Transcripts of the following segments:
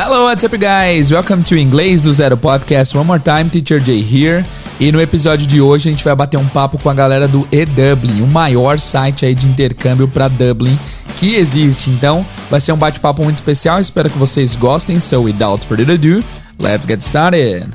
Hello, what's up guys? Welcome to Inglês do Zero Podcast. One more time, Teacher Jay here. E no episódio de hoje a gente vai bater um papo com a galera do eDublin, o maior site aí de intercâmbio para Dublin que existe. Então, vai ser um bate-papo muito especial. Espero que vocês gostem. So, without further ado, let's get started.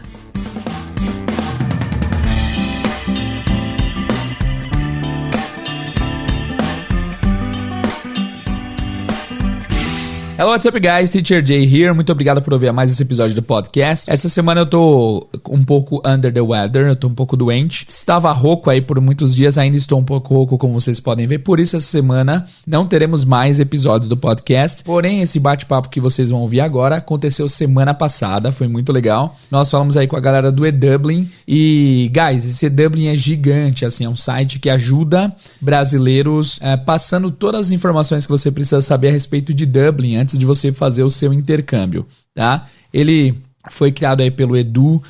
Hello, what's up guys? Teacher Jay here. Muito obrigado por ouvir mais esse episódio do podcast. Essa semana eu tô um pouco under the weather, eu tô um pouco doente. Estava rouco aí por muitos dias, ainda estou um pouco rouco, como vocês podem ver. Por isso, essa semana não teremos mais episódios do podcast. Porém, esse bate-papo que vocês vão ouvir agora aconteceu semana passada, foi muito legal. Nós falamos aí com a galera do eDublin e, guys, esse eDublin é gigante, assim, é um site que ajuda brasileiros passando todas as informações que você precisa saber a respeito de Dublin antes de você fazer o seu intercâmbio, tá? Ele foi criado aí pelo Edu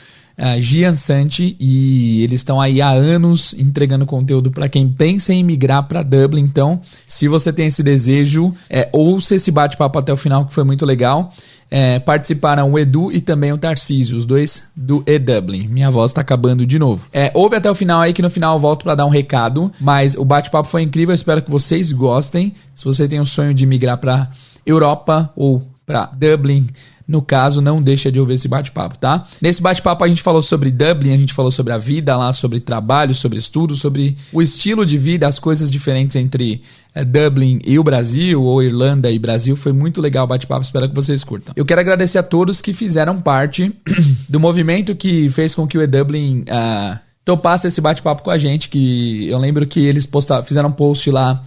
Giansanti e eles estão aí há anos entregando conteúdo para quem pensa em migrar para Dublin. Então, se você tem esse desejo, ouça esse bate-papo até o final, que foi muito legal. Participaram o Edu e também o Tarcísio, os dois do eDublin. Minha voz tá acabando de novo. Ouve até o final aí, que no final eu volto para dar um recado, mas o bate-papo foi incrível, eu espero que vocês gostem. Se você tem o sonho de migrar para Europa ou para Dublin, no caso, não deixa de ouvir esse bate-papo, tá? Nesse bate-papo a gente falou sobre Dublin, a gente falou sobre a vida lá, sobre trabalho, sobre estudo, sobre o estilo de vida, as coisas diferentes entre Dublin e o Brasil, ou Irlanda e Brasil. Foi muito legal o bate-papo, espero que vocês curtam. Eu quero agradecer a todos que fizeram parte do movimento que fez com que o eDublin topasse esse bate-papo com a gente, que eu lembro que eles fizeram um post lá,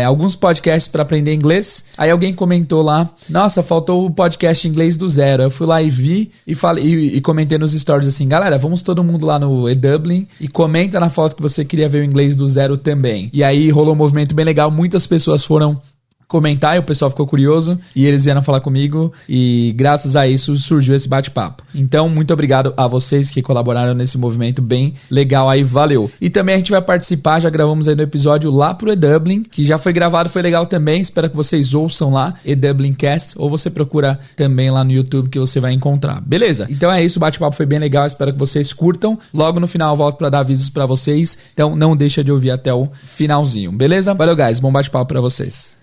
alguns podcasts para aprender inglês. Aí alguém comentou lá, nossa, faltou o podcast Inglês do Zero. Eu fui lá e vi e falei e comentei nos stories assim, galera, vamos todo mundo lá no eDublin e comenta na foto que você queria ver o Inglês do Zero também. E aí rolou um movimento bem legal, muitas pessoas foram comentar e o pessoal ficou curioso e eles vieram falar comigo e graças a isso surgiu esse bate-papo. Então, muito obrigado a vocês que colaboraram nesse movimento bem legal aí, valeu. E também a gente vai participar, já gravamos aí no episódio lá pro eDublin, que já foi gravado, foi legal também, espero que vocês ouçam lá, eDublincast, ou você procura também lá no YouTube que você vai encontrar, beleza? Então é isso, o bate-papo foi bem legal, espero que vocês curtam. Logo no final eu volto pra dar avisos pra vocês, então não deixa de ouvir até o finalzinho, beleza? Valeu, guys, bom bate-papo pra vocês.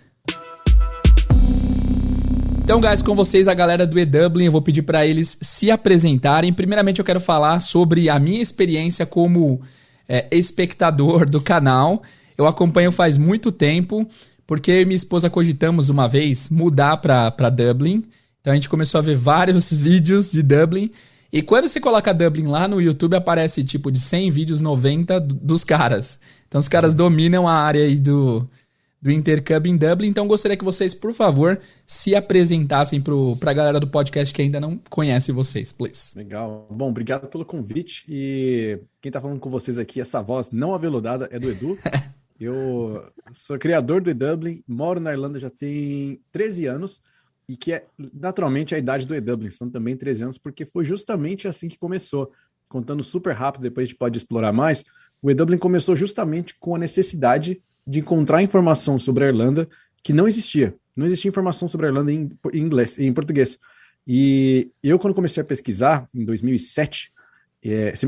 Então, guys, com vocês a galera do eDublin, eu vou pedir para eles se apresentarem. Primeiramente, eu quero falar sobre a minha experiência como espectador do canal. Eu acompanho faz muito tempo, porque eu e minha esposa cogitamos uma vez mudar para Dublin. Então, a gente começou a ver vários vídeos de Dublin. E quando você coloca Dublin lá no YouTube, aparece tipo de 100 vídeos, 90 dos caras. Então, os caras dominam a área aí do intercâmbio em Dublin. Então gostaria que vocês, por favor, se apresentassem pra galera do podcast que ainda não conhece vocês, please. Legal. Bom, obrigado pelo convite. E quem tá falando com vocês aqui, essa voz não aveludada, é do Edu. Eu sou criador do eDublin, moro na Irlanda já tem 13 anos, e que é naturalmente a idade do eDublin, são também 13 anos, porque foi justamente assim que começou. Contando super rápido, depois a gente pode explorar mais, o eDublin começou justamente com a necessidade de encontrar informação sobre a Irlanda que não existia. Não existia informação sobre a Irlanda em inglês, em português. E eu, quando comecei a pesquisar, em 2007,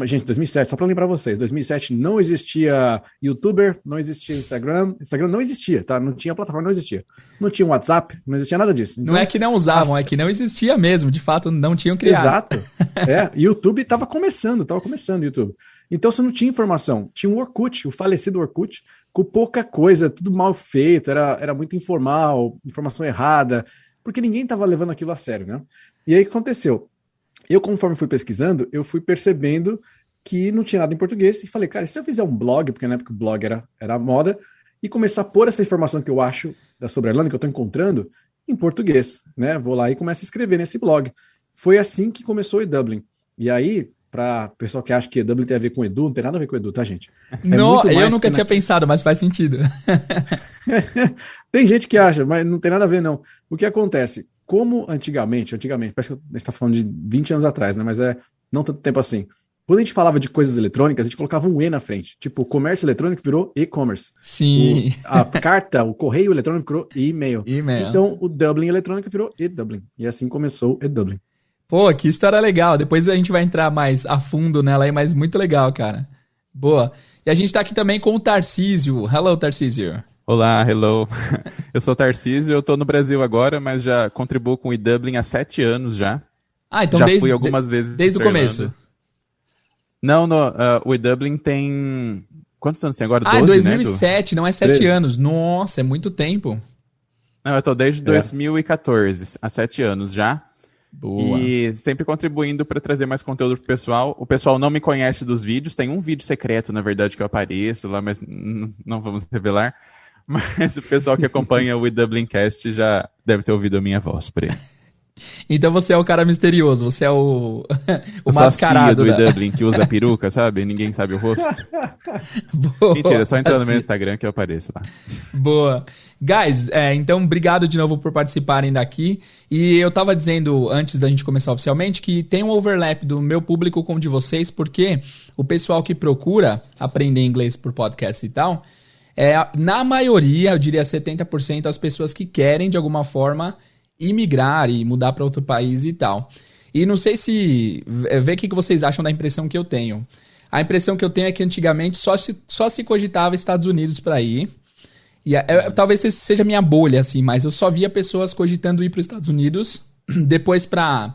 gente, 2007, só para lembrar vocês, 2007 não existia YouTuber, não existia Instagram não existia, tá? Não tinha plataforma, não existia. Não tinha WhatsApp, não existia nada disso. Então, não é que não usavam, é que não existia mesmo, de fato não tinham criado. Exato. YouTube estava começando o YouTube. Então você não tinha informação. Tinha o Orkut, o falecido Orkut, com pouca coisa, tudo mal feito, era muito informal, informação errada, porque ninguém estava levando aquilo a sério, né? E aí o que aconteceu? Eu, conforme fui pesquisando, eu fui percebendo que não tinha nada em português e falei, cara, e se eu fizer um blog, porque na época o blog era a moda, e começar a pôr essa informação que eu acho sobre a Irlanda, que eu estou encontrando, em português, né? Vou lá e começo a escrever nesse blog. Foi assim que começou o eDublin. E aí, para o pessoal que acha que eDublin tem a ver com Edu, não tem nada a ver com Edu, tá, gente? Eu nunca tinha pensado, mas faz sentido. Tem gente que acha, mas não tem nada a ver, não. O que acontece? Como antigamente, parece que a gente está falando de 20 anos atrás, né? Mas não tanto tempo assim. quando a gente falava de coisas eletrônicas, a gente colocava um E na frente. Tipo, o comércio eletrônico virou e-commerce. Sim. A carta, o correio eletrônico virou e-mail. E-mail. Então, o Dublin eletrônico virou e-Dublin. E assim começou o e-Dublin. Pô, que história legal. Depois a gente vai entrar mais a fundo nela aí, mas muito legal, cara. Boa. E a gente tá aqui também com o Tarcísio. Hello, Tarcísio. Olá, hello. Eu sou o Tarcísio, eu tô no Brasil agora, mas já contribuo com o e-Dublin há 7 anos já. Ah, então Já fui algumas vezes desde o pra começo. Irlanda. Não, o e-Dublin tem... Quantos anos tem agora? Ah, 12, 2007, não é 7 13. anos. Nossa, é muito tempo. Não, eu tô desde 2014, há 7 anos já. Boa. E sempre contribuindo para trazer mais conteúdo pro pessoal. O pessoal não me conhece dos vídeos, tem um vídeo secreto, na verdade, que eu apareço lá, mas não vamos revelar. Mas o pessoal que acompanha o e-Dublincast já deve ter ouvido a minha voz por aí. Então você é o cara misterioso, você é o Eu sou a mascarado. CIA do e-Dublin que usa peruca, sabe? Ninguém sabe o rosto. Boa, Mentira, é só entrar no meu assim. Instagram que eu apareço lá. Boa. Guys, então obrigado de novo por participarem daqui. E eu tava dizendo antes da gente começar oficialmente que tem um overlap do meu público com o de vocês, porque o pessoal que procura aprender inglês por podcast e tal, na maioria, eu diria 70%, as pessoas que querem de alguma forma imigrar e mudar para outro país e tal. E não sei se... Vê o que vocês acham da impressão que eu tenho. A impressão que eu tenho é que antigamente só se cogitava Estados Unidos para ir. E talvez seja minha bolha, assim, mas eu só via pessoas cogitando ir para os Estados Unidos, depois para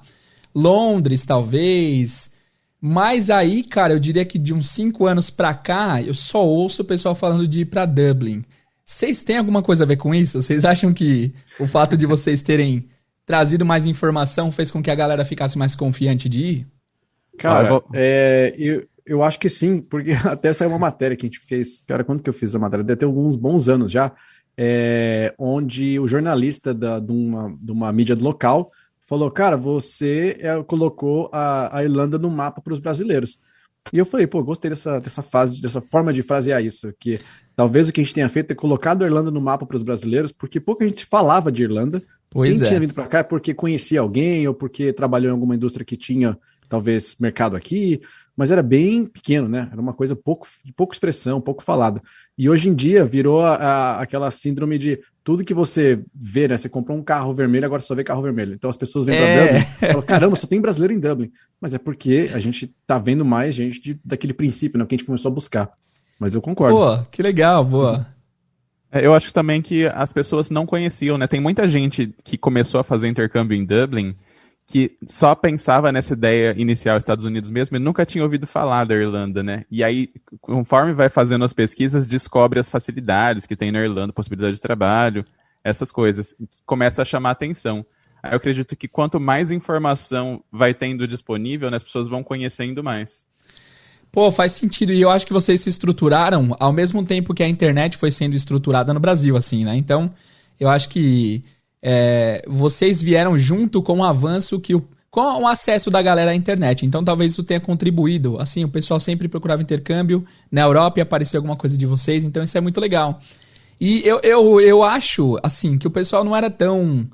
Londres, talvez. Mas aí, cara, eu diria que de uns 5 anos para cá, eu só ouço o pessoal falando de ir para Dublin. Vocês têm alguma coisa a ver com isso? Vocês acham que o fato de vocês terem trazido mais informação fez com que a galera ficasse mais confiante de ir? Cara, eu acho que sim, porque até saiu uma matéria que a gente fez. Cara, quando que eu fiz a matéria? Deve ter alguns bons anos já, onde o jornalista de uma mídia local falou: cara, você colocou a Irlanda no mapa para os brasileiros. E eu falei, pô, gostei dessa forma de frasear isso, que talvez o que a gente tenha feito é colocado a Irlanda no mapa para os brasileiros, porque pouca gente falava de Irlanda. Quem tinha vindo para cá é porque conhecia alguém ou porque trabalhou em alguma indústria que tinha, talvez, mercado aqui, mas era bem pequeno, né? Era uma coisa de pouca expressão, pouco falada. E hoje em dia virou aquela síndrome de tudo que você vê, né? Você comprou um carro vermelho, agora só vê carro vermelho. Então as pessoas vêm para Dublin e falam, caramba, só tem brasileiro em Dublin. Mas é porque a gente tá vendo mais gente daquele princípio, né? Que a gente começou a buscar. Mas eu concordo. Pô, que legal, boa. Eu acho também que as pessoas não conheciam, né? Tem muita gente que começou a fazer intercâmbio em Dublin que só pensava nessa ideia inicial Estados Unidos mesmo e nunca tinha ouvido falar da Irlanda, né? E aí, conforme vai fazendo as pesquisas, descobre as facilidades que tem na Irlanda, possibilidade de trabalho, essas coisas. Começa a chamar atenção. Aí eu acredito que quanto mais informação vai tendo disponível, né, as pessoas vão conhecendo mais. Pô, faz sentido. E eu acho que vocês se estruturaram ao mesmo tempo que a internet foi sendo estruturada no Brasil, assim, né? Então, eu acho que vocês vieram junto com o avanço com o acesso da galera à internet. Então, talvez isso tenha contribuído. Assim, o pessoal sempre procurava intercâmbio na Europa e apareceu alguma coisa de vocês. Então, isso é muito legal. E eu acho, assim, que o pessoal não era tão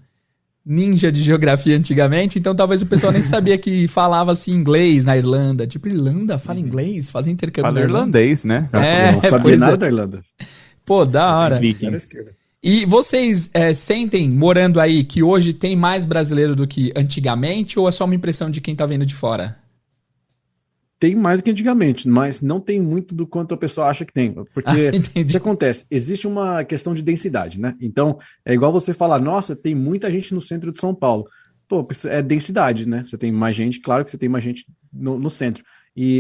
ninja de geografia antigamente, então talvez o pessoal nem sabia que falava assim inglês na Irlanda. Tipo, Irlanda fala inglês? Faz intercâmbio Fala na Irlanda? irlandês, né? Não sabia nada da Irlanda. Pô, da hora. Vikings. E vocês sentem, morando aí, que hoje tem mais brasileiro do que antigamente, ou é só uma impressão de quem tá vendo de fora? Tem mais do que antigamente, mas não tem muito do quanto a pessoa acha que tem. Porque o que acontece? Existe uma questão de densidade, né? Então, é igual você falar, nossa, tem muita gente no centro de São Paulo. Pô, é densidade, né? Você tem mais gente, claro que você tem mais gente no centro.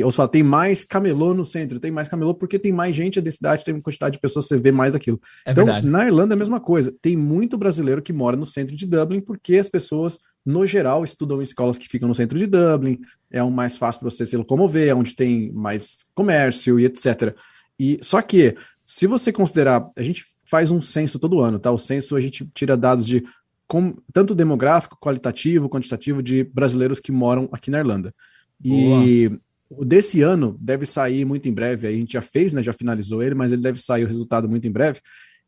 Ou só tem mais camelô no centro, tem mais camelô porque tem mais gente, a densidade, tem uma quantidade de pessoas, você vê mais aquilo. Então, verdade. na Irlanda é a mesma coisa. Tem muito brasileiro que mora no centro de Dublin porque as pessoas, no geral, estudam em escolas que ficam no centro de Dublin, é um mais fácil para você se locomover, é onde tem mais comércio e etc. Só que, se você considerar, a gente faz um censo todo ano, tá? O censo a gente tira dados de tanto demográfico, qualitativo, quantitativo de brasileiros que moram aqui na Irlanda. E o desse ano deve sair muito em breve, aí a gente já fez, né? Já finalizou ele, mas ele deve sair o resultado muito em breve.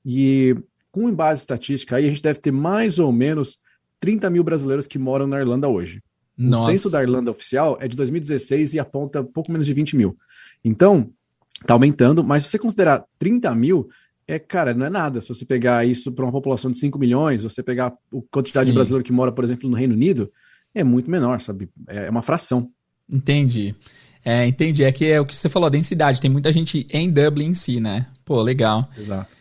E com base estatística aí, a gente deve ter mais ou menos 30 mil brasileiros que moram na Irlanda hoje. O censo da Irlanda oficial é de 2016 e aponta pouco menos de 20 mil. Então, tá aumentando, mas se você considerar 30 mil, cara, não é nada. Se você pegar isso para uma população de 5 milhões, você pegar a quantidade de brasileiro que mora, por exemplo, no Reino Unido, é muito menor, sabe? É uma fração. Entendi. Entendi. É que é o que você falou, a densidade. Tem muita gente em Dublin em si, né? Pô, legal. Exato.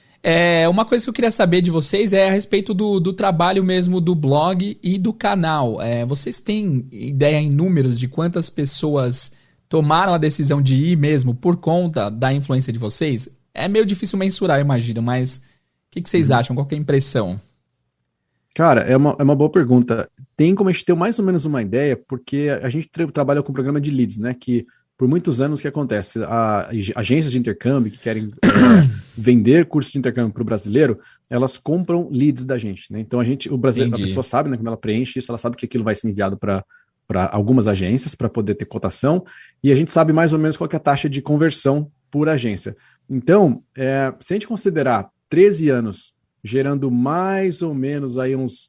Uma coisa que eu queria saber de vocês é a respeito do trabalho mesmo do blog e do canal. Vocês têm ideia em números de quantas pessoas tomaram a decisão de ir mesmo por conta da influência de vocês? É meio difícil mensurar, eu imagino, mas o que vocês acham? Qual que é a impressão? Cara, é uma boa pergunta. Tem como a gente ter mais ou menos uma ideia, porque a gente trabalha com o programa de leads, né? Que por muitos anos o que acontece? Agências de intercâmbio que querem vender curso de intercâmbio para o brasileiro, elas compram leads da gente, né? Então o brasileiro, a pessoa sabe, né? Quando ela preenche isso, ela sabe que aquilo vai ser enviado para algumas agências para poder ter cotação, e a gente sabe mais ou menos qual que é a taxa de conversão por agência. Então, se a gente considerar 13 anos gerando mais ou menos aí uns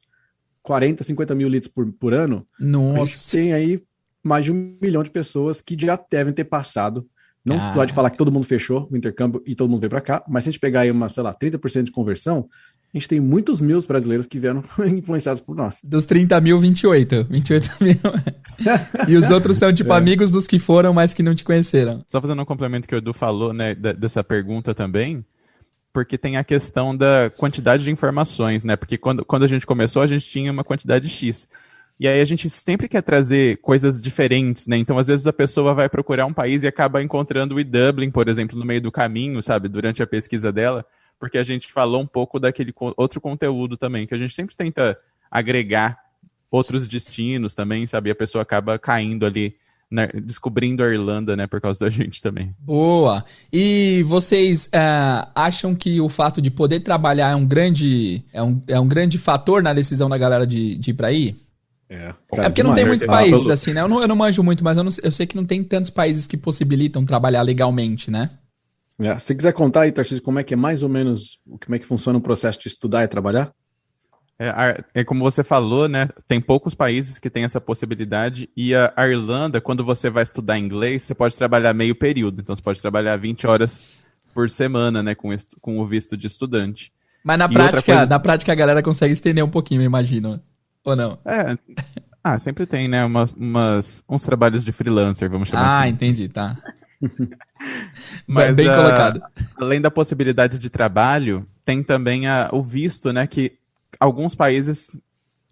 40, 50 mil leads por ano, Nossa. A gente tem aí mais de 1 milhão de pessoas que já devem ter passado. Não pode falar que todo mundo fechou o intercâmbio e todo mundo veio para cá, mas se a gente pegar aí 30% de conversão, a gente tem muitos mil brasileiros que vieram influenciados por nós. Dos 30 mil, 28 mil. E os outros são tipo amigos dos que foram, mas que não te conheceram. Só fazendo um complemento que o Edu falou, né, dessa pergunta também, porque tem a questão da quantidade de informações, né? Porque quando a gente começou, a gente tinha uma quantidade X. E aí a gente sempre quer trazer coisas diferentes, né? Então, às vezes, a pessoa vai procurar um país e acaba encontrando o eDublin, por exemplo, no meio do caminho, sabe? Durante a pesquisa dela, porque a gente falou um pouco daquele outro conteúdo também, que a gente sempre tenta agregar outros destinos também, sabe? E a pessoa acaba caindo ali, né? Descobrindo a Irlanda, né? Por causa da gente também. Boa! E vocês acham que o fato de poder trabalhar é um grande fator na decisão da galera de ir pra aí? Porque não tem muitos países assim, né? Eu não manjo muito, mas eu sei que não tem tantos países que possibilitam trabalhar legalmente, né? Se você quiser contar aí, Tarcísio, como é que é mais ou menos, como é que funciona o processo de estudar e trabalhar? Como você falou, né? Tem poucos países que têm essa possibilidade, e a Irlanda, quando você vai estudar inglês, você pode trabalhar meio período, então você pode trabalhar 20 horas por semana, né? Com o visto de estudante. Mas na prática a galera consegue estender um pouquinho, eu imagino. Ou não? Sempre tem, né? Uns trabalhos de freelancer, vamos chamar assim. Entendi, tá. Mas, bem colocado. Além da possibilidade de trabalho, tem também o visto, né? Que alguns países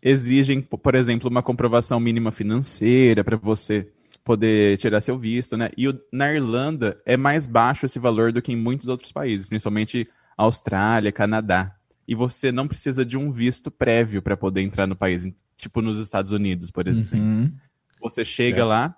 exigem, por exemplo, uma comprovação mínima financeira para você poder tirar seu visto, né? E na Irlanda é mais baixo esse valor do que em muitos outros países, principalmente Austrália, Canadá. E você não precisa de um visto prévio para poder entrar no país, tipo nos Estados Unidos, por exemplo. Uhum. Você chega lá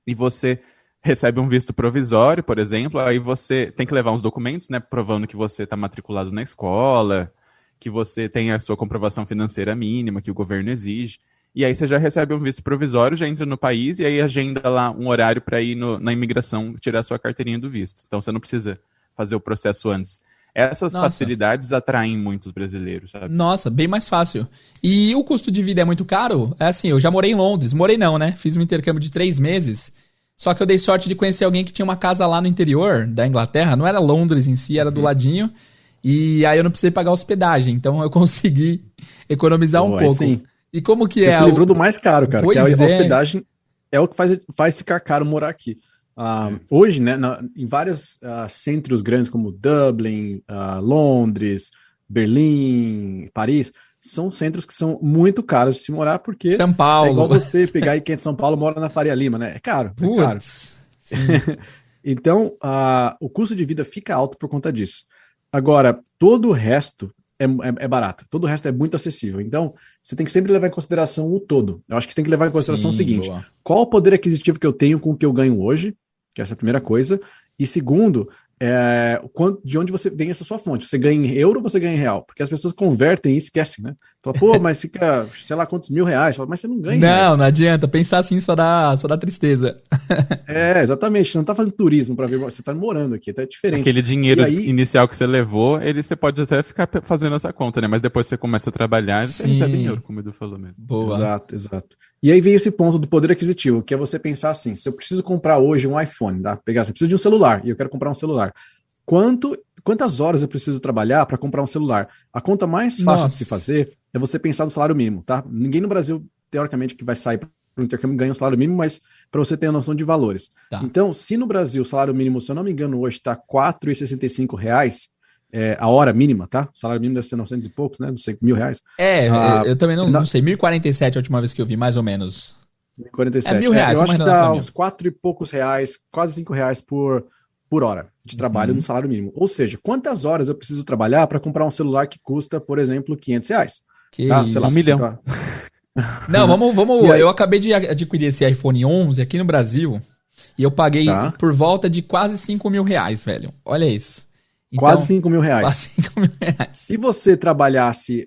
e você recebe um visto provisório, por exemplo, aí você tem que levar uns documentos, né, provando que você está matriculado na escola, que você tem a sua comprovação financeira mínima, que o governo exige. E aí você já recebe um visto provisório, já entra no país e aí agenda lá um horário para ir na imigração tirar a sua carteirinha do visto. Então você não precisa fazer o processo antes. Essas facilidades atraem muitos brasileiros, sabe? Nossa, bem mais fácil. E o custo de vida é muito caro? É assim, eu já morei em Londres. Morei não, né? Fiz um intercâmbio de 3 meses. Só que eu dei sorte de conhecer alguém que tinha uma casa lá no interior da Inglaterra. Não era Londres em si, era do ladinho. E aí eu não precisei pagar hospedagem. Então eu consegui economizar um pouco. Sim. E como que Você se livrou do mais caro, cara. Pois que a hospedagem é o que faz ficar caro morar aqui. Hoje, né, em vários centros grandes como Dublin, Londres, Berlim, Paris, são centros que são muito caros de se morar, porque São Paulo. é igual você pegar aí quem é de São Paulo mora na Faria Lima, né? É caro. Putz, Então, o custo de vida fica alto por conta disso. Agora, todo o resto é barato. Todo o resto é muito acessível. Então, você tem que sempre levar em consideração o todo. Eu acho que você tem que levar em consideração o seguinte: qual o poder aquisitivo que eu tenho com o que eu ganho hoje? Que é essa a primeira coisa. E segundo, de onde você vem essa sua fonte. Você ganha em euro ou você ganha em real? Porque as pessoas convertem e esquecem, né? Fala, mas fica, sei lá quantos R$1.000. Fala, mas você não ganha em reais. Não adianta. Pensar assim só dá tristeza. Exatamente. Você não tá fazendo turismo para ver, você tá morando aqui, tá diferente. Aquele dinheiro inicial que você levou, você pode até ficar fazendo essa conta, né? Mas depois você começa a trabalhar e você recebe em euro, como o Edu falou mesmo. Boa. Exato. E aí vem esse ponto do poder aquisitivo, que é você pensar assim, se eu preciso comprar hoje um iPhone, tá? Pegar, você precisa de um celular, e eu quero comprar um celular. Quantas horas eu preciso trabalhar para comprar um celular? A conta mais fácil de se fazer é você pensar no salário mínimo, tá? Ninguém no Brasil, teoricamente, que vai sair para o intercâmbio ganha um salário mínimo, mas para você ter a noção de valores. Tá. Então, se no Brasil o salário mínimo, se eu não me engano, hoje está R$ 4,65 a hora mínima, tá? O salário mínimo deve ser 900 e poucos, né? Não sei, R$ 1.000. Eu também não sei. 1.047 a última vez que eu vi, mais ou menos. 47. É R$ 1.000. Eu acho que dá uns 4 e poucos reais, quase R$ 5 por hora de trabalho no salário mínimo. Ou seja, quantas horas eu preciso trabalhar para comprar um celular que custa, por exemplo, R$ 500? Que tá? isso. Sei lá, $1 milhão. Não, vamos. E aí? Eu acabei de adquirir esse iPhone 11 aqui no Brasil e eu paguei por volta de quase R$ 5.000, velho. Olha isso. Então, quase R$ 5.000. Quase R$ 5.000. Se você trabalhasse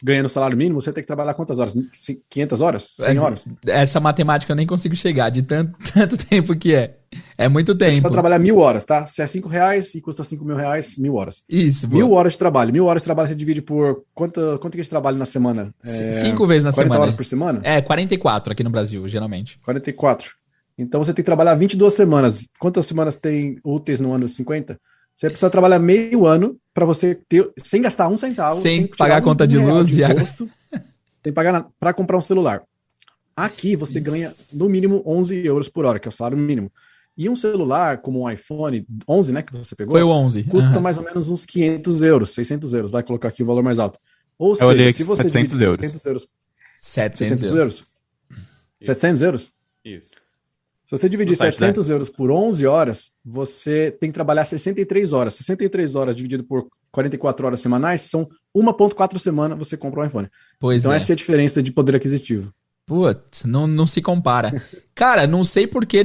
ganhando salário mínimo, você tem que trabalhar quantas horas? 500 horas? 100 horas? Essa matemática eu nem consigo chegar, de tanto tempo que é. É muito Você tempo. precisa trabalhar 1.000 horas, tá? Se é R$ 5 e custa R$ 5.000, 1.000 horas. Isso, 1.000 horas de trabalho. 1.000 horas de trabalho você divide por quanto que a gente trabalha na semana? 5 vezes na 40 semana. horas por semana? 44 aqui no Brasil, geralmente. 44. Então você tem que trabalhar 22 semanas. Quantas semanas tem úteis no ano? 50? Você precisa trabalhar meio ano para você ter, sem gastar um centavo, sem pagar a conta de luz de imposto, tem que pagar para comprar um celular. Aqui você ganha no mínimo 11 euros por hora, que é o salário mínimo. E um celular como um iPhone 11, né, que você pegou, foi o 11. Custa mais ou menos uns 500 euros, 600 euros. Vai colocar aqui o valor mais alto. Ou Eu olhei seja, aqui, se você 700 euros. 700 euros. 700 euros? Isso. Se você dividir 700 euros por 11 horas, você tem que trabalhar 63 horas. 63 horas dividido por 44 horas semanais são 1,4 semana você compra um iPhone. Então essa é a diferença de poder aquisitivo. Putz, não se compara. Cara, não sei porquê,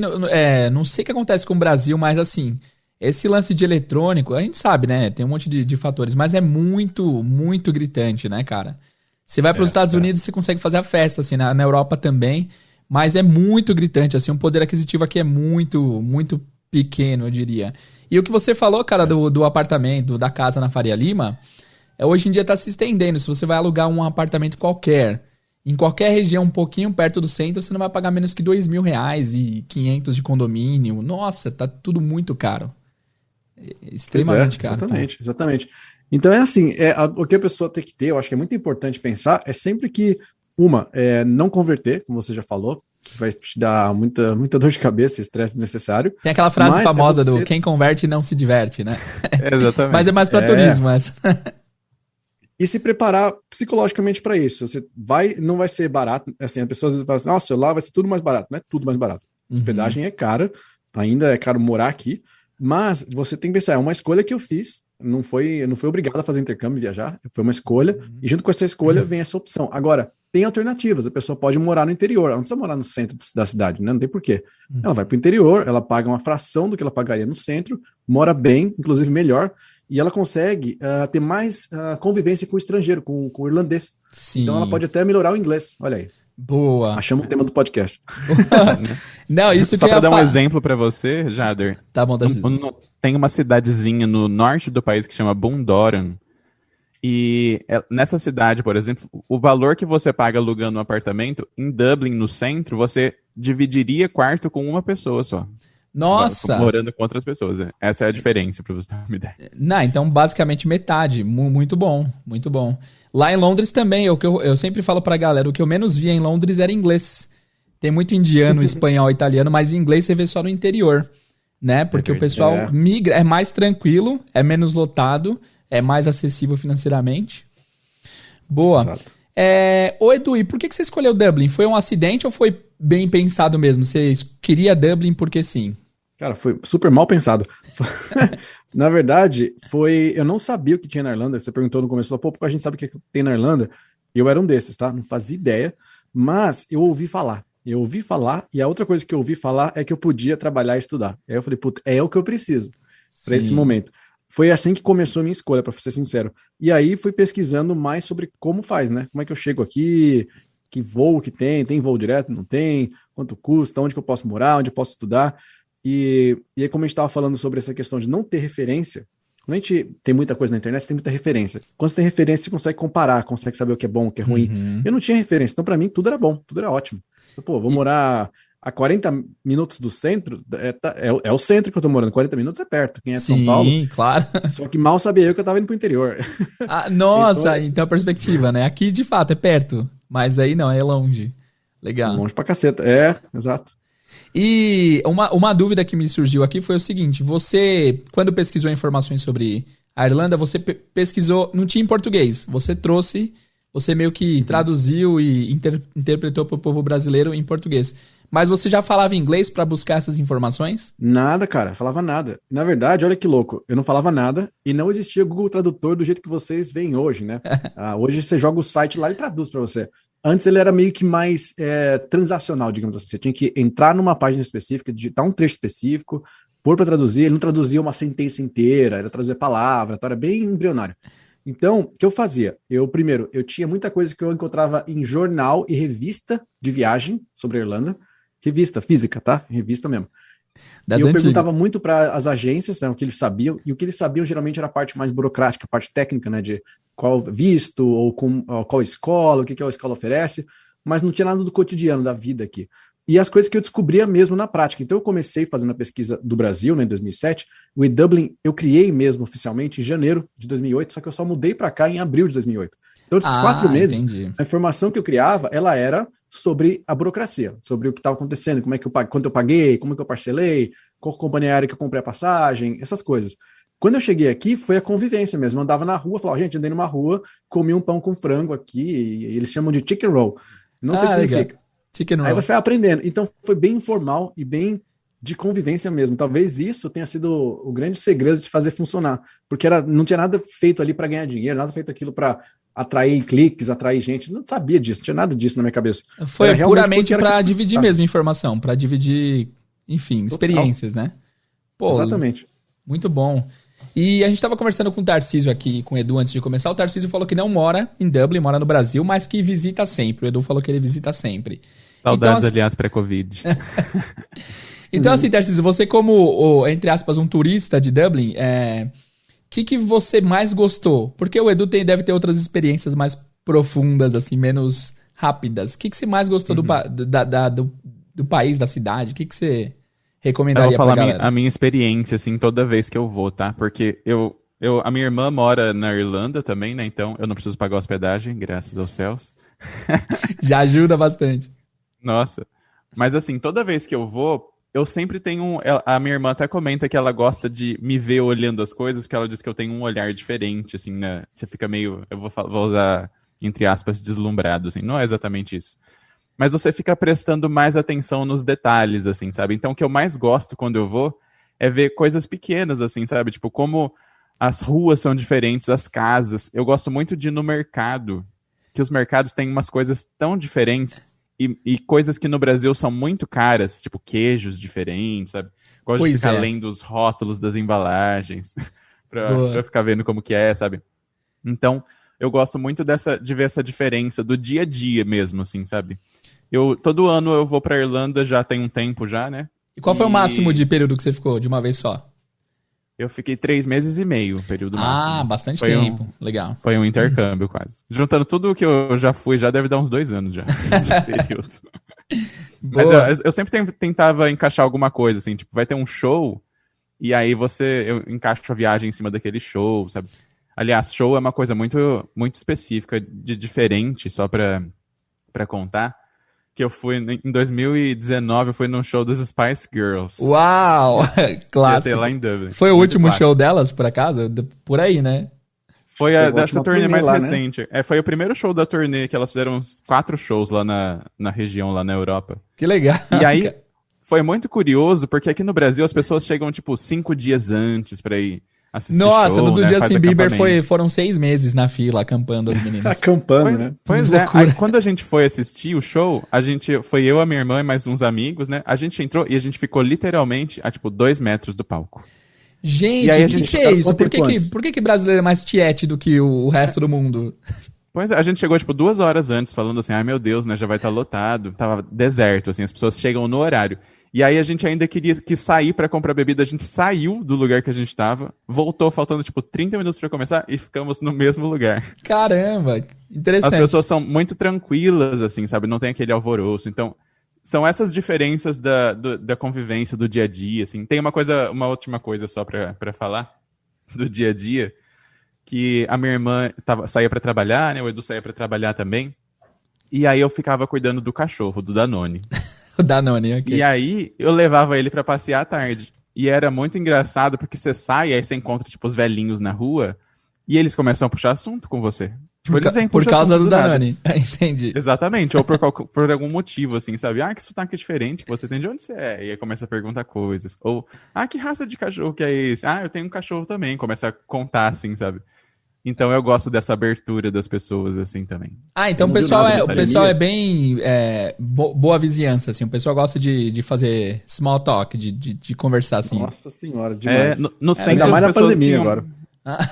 não sei o que acontece com o Brasil, mas assim, esse lance de eletrônico, a gente sabe, né? Tem um monte de fatores, mas é muito, muito gritante, né, cara? Você vai para os Estados Unidos, você consegue fazer a festa, assim, na Europa também. Mas é muito gritante, assim, o poder aquisitivo aqui é muito, muito pequeno, eu diria. E o que você falou, cara, do apartamento, da casa na Faria Lima, hoje em dia tá se estendendo. Se você vai alugar um apartamento qualquer, em qualquer região um pouquinho perto do centro, você não vai pagar menos que R$ 2.000 e 500 de condomínio. Nossa, tá tudo muito caro. Extremamente caro. Exatamente. Então é assim, o que a pessoa tem que ter, eu acho que é muito importante pensar, é sempre que não converter, como você já falou, que vai te dar muita dor de cabeça, estresse desnecessário. Tem aquela frase famosa do quem converte não se diverte, né? Exatamente. Mas é mais para turismo essa. E se preparar psicologicamente para isso. Não vai ser barato. Assim, as pessoas falam assim, nossa, lá vai ser tudo mais barato. Não é tudo mais barato. Hospedagem é cara, ainda é caro morar aqui, mas você tem que pensar, é uma escolha que eu fiz. Eu não fui obrigado a fazer intercâmbio e viajar, foi uma escolha, e junto com essa escolha vem essa opção. Agora, tem alternativas, a pessoa pode morar no interior, ela não precisa morar no centro da cidade, né? Não tem porquê. Ela vai para o interior, ela paga uma fração do que ela pagaria no centro, mora bem, inclusive melhor, e ela consegue ter mais convivência com o estrangeiro, com o irlandês. Sim. Então ela pode até melhorar o inglês, olha aí. Boa. Achamos o tema do podcast. Não, isso só que para dar um exemplo para você, Jader. Tá bom, tem uma cidadezinha no norte do país que chama Bundoran. E nessa cidade, por exemplo, o valor que você paga alugando um apartamento, em Dublin, no centro, você dividiria quarto com uma pessoa só. Nossa! Morando com outras pessoas. Essa é a diferença, para você ter uma ideia. Não, então basicamente metade. Muito bom, muito bom. Lá em Londres também, eu sempre falo pra galera, o que eu menos via em Londres era inglês. Tem muito indiano, espanhol, italiano, mas inglês você vê só no interior, né? Porque o pessoal migra, é mais tranquilo, é menos lotado, é mais acessível financeiramente. Boa. Exato. Ô Edu, e por que você escolheu Dublin? Foi um acidente ou foi bem pensado mesmo? Você queria Dublin porque sim? Cara, foi super mal pensado. Na verdade, eu não sabia o que tinha na Irlanda. Você perguntou no começo, porque a gente sabe o que tem na Irlanda. Eu era um desses, tá? Não fazia ideia, mas eu ouvi falar. E a outra coisa que eu ouvi falar é que eu podia trabalhar e estudar. Aí eu falei, puta, é o que eu preciso para esse momento. Foi assim que começou a minha escolha, para ser sincero. E aí fui pesquisando mais sobre como faz, né? Como é que eu chego aqui, que voo que tem voo direto, não tem, quanto custa, onde que eu posso morar, onde eu posso estudar. E aí, como a gente estava falando sobre essa questão de não ter referência, Quando a gente tem muita coisa na internet, você tem muita referência. Quando você tem referência, você consegue comparar, consegue saber o que é bom, o que é ruim. Uhum. Eu não tinha referência, então pra mim tudo era bom, tudo era ótimo. Pô, vou morar a 40 minutos do centro, é o centro que eu tô morando, 40 minutos é perto. Quem é de São Paulo? Sim, claro. Só que mal sabia eu que eu tava indo pro interior. Ah, nossa, então a perspectiva, né? Aqui de fato é perto, mas aí não, é longe. Legal. Longe pra caceta. É, exato. E uma dúvida que me surgiu aqui foi o seguinte: você, quando pesquisou informações sobre a Irlanda, você pesquisou, não tinha em português, você meio que traduziu e interpretou para o povo brasileiro em português. Mas você já falava inglês para buscar essas informações? Nada, cara, falava nada. Na verdade, olha que louco, eu não falava nada e não existia Google Tradutor do jeito que vocês veem hoje, né? Hoje você joga o site lá e traduz para você. Antes ele era meio que mais transacional, digamos assim. Você tinha que entrar numa página específica, digitar um trecho específico, pôr para traduzir. Ele não traduzia uma sentença inteira, ele traduzia palavra, então era bem embrionário. Então, o que eu fazia? Primeiro, eu tinha muita coisa que eu encontrava em jornal e revista de viagem sobre a Irlanda. Revista física, tá? Revista mesmo. Das e eu antigas. perguntava muito para as agências, né, o que eles sabiam, e o que eles sabiam geralmente era a parte mais burocrática, a parte técnica, né, de qual visto, ou qual escola, o que a escola oferece, mas não tinha nada do cotidiano, da vida aqui. E as coisas que eu descobria mesmo na prática. Então eu comecei fazendo a pesquisa do Brasil, né, em 2007, o eDublin eu criei mesmo oficialmente em janeiro de 2008, só que eu só mudei para cá em abril de 2008. Então, esses 4 meses, entendi. a informação que eu criava, ela era sobre a burocracia, sobre o que estava acontecendo, como é que quanto eu paguei, como é que eu parcelei, qual companhia aérea que eu comprei a passagem, essas coisas. Quando eu cheguei aqui, foi a convivência mesmo. Eu andava na rua, falava, gente, andei numa rua, comi um pão com frango aqui, e eles chamam de chicken roll. Não sei o que significa. Chicken roll. Aí você vai aprendendo. Então, foi bem informal e bem de convivência mesmo. Talvez isso tenha sido o grande segredo de fazer funcionar, porque não tinha nada feito ali para ganhar dinheiro, nada feito aquilo para atrair cliques, atrair gente. Não sabia disso, não tinha nada disso na minha cabeça. Foi puramente para dividir mesmo informação, para dividir, enfim, experiências, né? Pô, exatamente. Muito bom. E a gente estava conversando com o Tarcísio aqui, com o Edu, antes de começar. O Tarcísio falou que não mora em Dublin, mora no Brasil, mas que visita sempre. O Edu falou que ele visita sempre. Saudades, então, aliás, pré-Covid. Então, assim, Tarcísio, você como, entre aspas, um turista de Dublin, que você mais gostou? Porque o Edu deve ter outras experiências mais profundas, assim, menos rápidas. O que você mais gostou do país, da cidade? O que você recomendaria pra galera? Eu vou falar a minha experiência, assim, toda vez que eu vou, tá? Porque a minha irmã mora na Irlanda também, né? Então eu não preciso pagar hospedagem, graças aos céus. Já ajuda bastante. Nossa. Mas, assim, toda vez que eu vou, eu sempre tenho... A minha irmã até comenta que ela gosta de me ver olhando as coisas, porque ela diz que eu tenho um olhar diferente, assim, né? Você fica meio... Eu vou usar, entre aspas, deslumbrado, assim. Não é exatamente isso. Mas você fica prestando mais atenção nos detalhes, assim, sabe? Então, o que eu mais gosto quando eu vou é ver coisas pequenas, assim, sabe? Tipo, como as ruas são diferentes, as casas. Eu gosto muito de ir no mercado, que os mercados têm umas coisas tão diferentes e coisas que no Brasil são muito caras, tipo queijos diferentes, sabe? Gosto de ficar lendo os rótulos das embalagens pra ficar vendo como que é, sabe? Então, eu gosto muito de ver essa diferença do dia a dia mesmo, assim, sabe? Todo ano eu vou pra Irlanda, já tem um tempo já, né? E qual foi o máximo de período que você ficou, de uma vez só? Eu fiquei 3 meses e meio, período máximo. Ah, bastante tempo. Legal. Foi um intercâmbio quase. Juntando tudo que eu já fui, já deve dar uns 2 anos já de período. Mas eu sempre tentava encaixar alguma coisa, assim, tipo, vai ter um show, e aí eu encaixo a viagem em cima daquele show, sabe? Aliás, show é uma coisa muito, muito específica, diferente, só pra contar, que eu fui, em 2019, eu fui num show dos Spice Girls. Uau! Clássico. Lá em Dublin. Foi o último show delas, por acaso? Por aí, né? Foi dessa turnê mais recente. Né? Foi o primeiro show da turnê, que elas fizeram uns 4 shows lá na região, lá na Europa. Que legal. E aí, foi muito curioso, porque aqui no Brasil as pessoas chegam, tipo, 5 dias antes pra ir assistir Nossa, show, no do né? Justin Bieber foram 6 meses na fila, acampando as meninas. Acampando, né? Pois é. Aí, quando a gente foi assistir o show, foi eu, a minha irmã e mais uns amigos, né? A gente entrou e a gente ficou literalmente a, tipo, 2 metros do palco. Gente, o que é isso? Por que brasileiro é mais tiete do que o resto do mundo? Pois é, a gente chegou, tipo, 2 horas antes, falando assim, ai meu Deus, né, já vai estar lotado. Tava deserto, assim, as pessoas chegam no horário. E aí a gente ainda quis sair pra comprar bebida, a gente saiu do lugar que a gente tava, voltou faltando tipo 30 minutos pra começar e ficamos no mesmo lugar. Caramba, interessante. As pessoas são muito tranquilas, assim, sabe? Não tem aquele alvoroço. Então, são essas diferenças da convivência, do dia a dia, assim. Tem uma última coisa só pra falar do dia a dia, que a minha irmã saía pra trabalhar, né? O Edu saía pra trabalhar também. E aí eu ficava cuidando do cachorro, do Danone. O Danone, ok. E aí eu levava ele pra passear à tarde. E era muito engraçado, porque você sai, aí você encontra, tipo, os velhinhos na rua, e eles começam a puxar assunto com você. Tipo, eles vêm Por puxar causa assunto do nada. Danone. Entendi. Exatamente, ou por algum motivo, assim, sabe? Ah, que sotaque diferente que você tem, de onde você é? E aí começa a perguntar coisas. Ou, que raça de cachorro que é esse? Ah, eu tenho um cachorro também. Começa a contar, assim, sabe? Então eu gosto dessa abertura das pessoas, assim, também. Então Não o viu nada de pessoal pandemia? é bem boa vizinhança, assim. O pessoal gosta de fazer small talk, de conversar, assim. Nossa senhora, demais. No centro Ainda mais as na pessoas pandemia tinham... agora.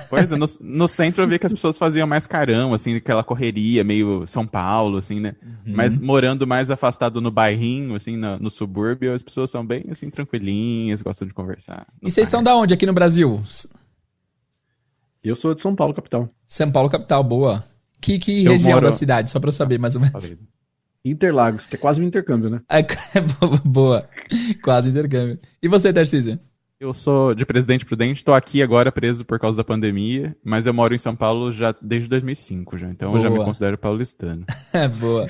Pois é, no centro eu vi que as pessoas faziam mais carão, assim, aquela correria meio São Paulo, assim, né? Mas morando mais afastado no bairrinho, assim, no subúrbio, as pessoas são bem, assim, tranquilinhas, gostam de conversar. E vocês são da onde aqui no Brasil? Eu sou de São Paulo, capital. São Paulo, capital, boa. Que Eu região moro- da cidade? Só pra eu saber, mais ou menos. Interlagos, que é quase um intercâmbio, né? Boa. Quase intercâmbio. E você, Tarcísio? Eu sou de Presidente Prudente, tô aqui agora preso por causa da pandemia, mas eu moro em São Paulo já desde 2005, já, então eu já me Boa. considero paulistano. Boa.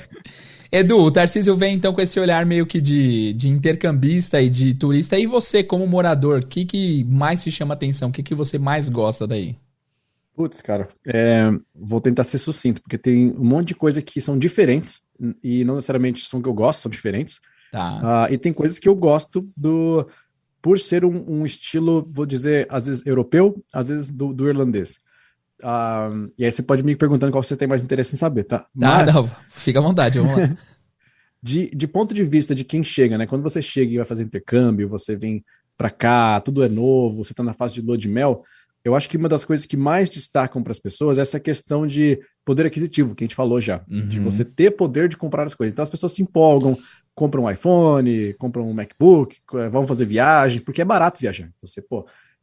Edu, o Tarcísio vem então com esse olhar meio que de intercambista e de turista. E você, como morador, o que mais te chama atenção? O que você mais gosta daí? Putz, cara, vou tentar ser sucinto, porque tem um monte de coisa que são diferentes, e não necessariamente são que eu gosto, são diferentes. Tá. E tem coisas que eu gosto por ser um estilo, vou dizer, às vezes europeu, às vezes do irlandês. E aí você pode me perguntando qual você tem mais interesse em saber, tá? Tá, Mas, não. Fica à vontade, vamos lá. de ponto de vista de quem chega, né? Quando você chega e vai fazer intercâmbio, você vem pra cá, tudo é novo, você tá na fase de lua de mel, eu acho que uma das coisas que mais destacam para as pessoas é essa questão de poder aquisitivo, que a gente falou já, de você ter poder de comprar as coisas. Então as pessoas se empolgam, compram um iPhone, compram um MacBook, vão fazer viagem, porque é barato viajar. Você,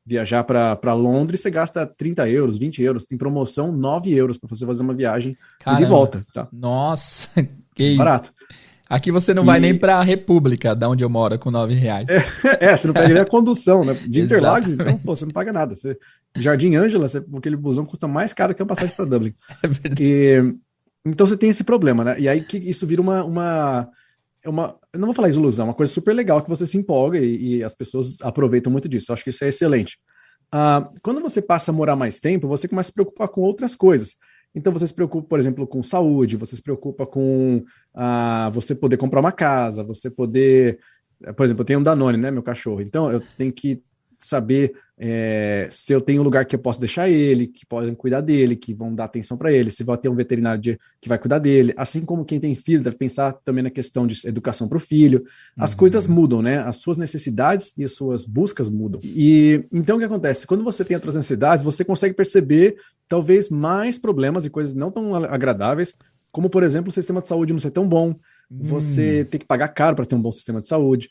viajar para Londres, você gasta 30 euros, 20 euros, tem promoção 9 euros para você fazer uma viagem e Caramba. de volta, tá? Nossa, que isso. Barato. Aqui você não vai nem pra República, da onde eu moro, com R$9. Você não pega nem a condução, né? De Exato. Interlagos, então, você não paga nada. Jardim Ângela, aquele busão custa mais caro que a passagem para Dublin. É verdade. Então você tem esse problema, né? E aí que isso vira uma eu não vou falar ilusão, uma coisa super legal que você se empolga e as pessoas aproveitam muito disso. Eu acho que isso é excelente. Quando você passa a morar mais tempo, você começa a se preocupar com outras coisas. Então você se preocupa, por exemplo, com saúde, você se preocupa com você poder comprar uma casa, você poder... Por exemplo, eu tenho um Danone, né, meu cachorro. Então eu tenho que saber se eu tenho um lugar que eu posso deixar ele, que podem cuidar dele, que vão dar atenção para ele, se vai ter um veterinário que vai cuidar dele. Assim como quem tem filho deve pensar também na questão de educação para o filho. As coisas mudam, né? As suas necessidades e as suas buscas mudam. E então o que acontece? Quando você tem outras necessidades, você consegue perceber talvez mais problemas e coisas não tão agradáveis, como por exemplo o sistema de saúde não ser tão bom, você ter que pagar caro para ter um bom sistema de saúde.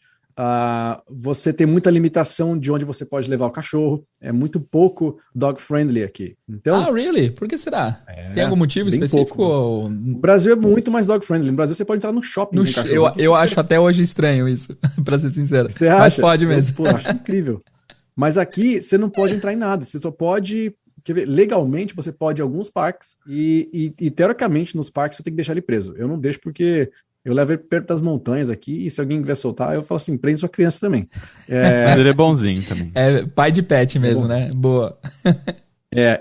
Você tem muita limitação de onde você pode levar o cachorro. É muito pouco dog-friendly aqui. Então, Really? Por que será? Tem algum motivo bem específico? pouco. Ou... O Brasil é muito mais dog-friendly. No Brasil você pode entrar no shopping com cachorro. Eu acho até hoje estranho isso, pra ser sincero. Você acha? Mas pode mesmo. Eu acho incrível. Mas aqui você não pode entrar em nada. Você só pode... Quer ver, legalmente você pode ir a alguns parques e teoricamente nos parques você tem que deixar ele preso. Eu não deixo porque... Eu levo ele perto das montanhas aqui e se alguém quiser soltar, eu falo assim, prende sua criança também. Mas ele é bonzinho também. É pai de pet mesmo, né? Boa.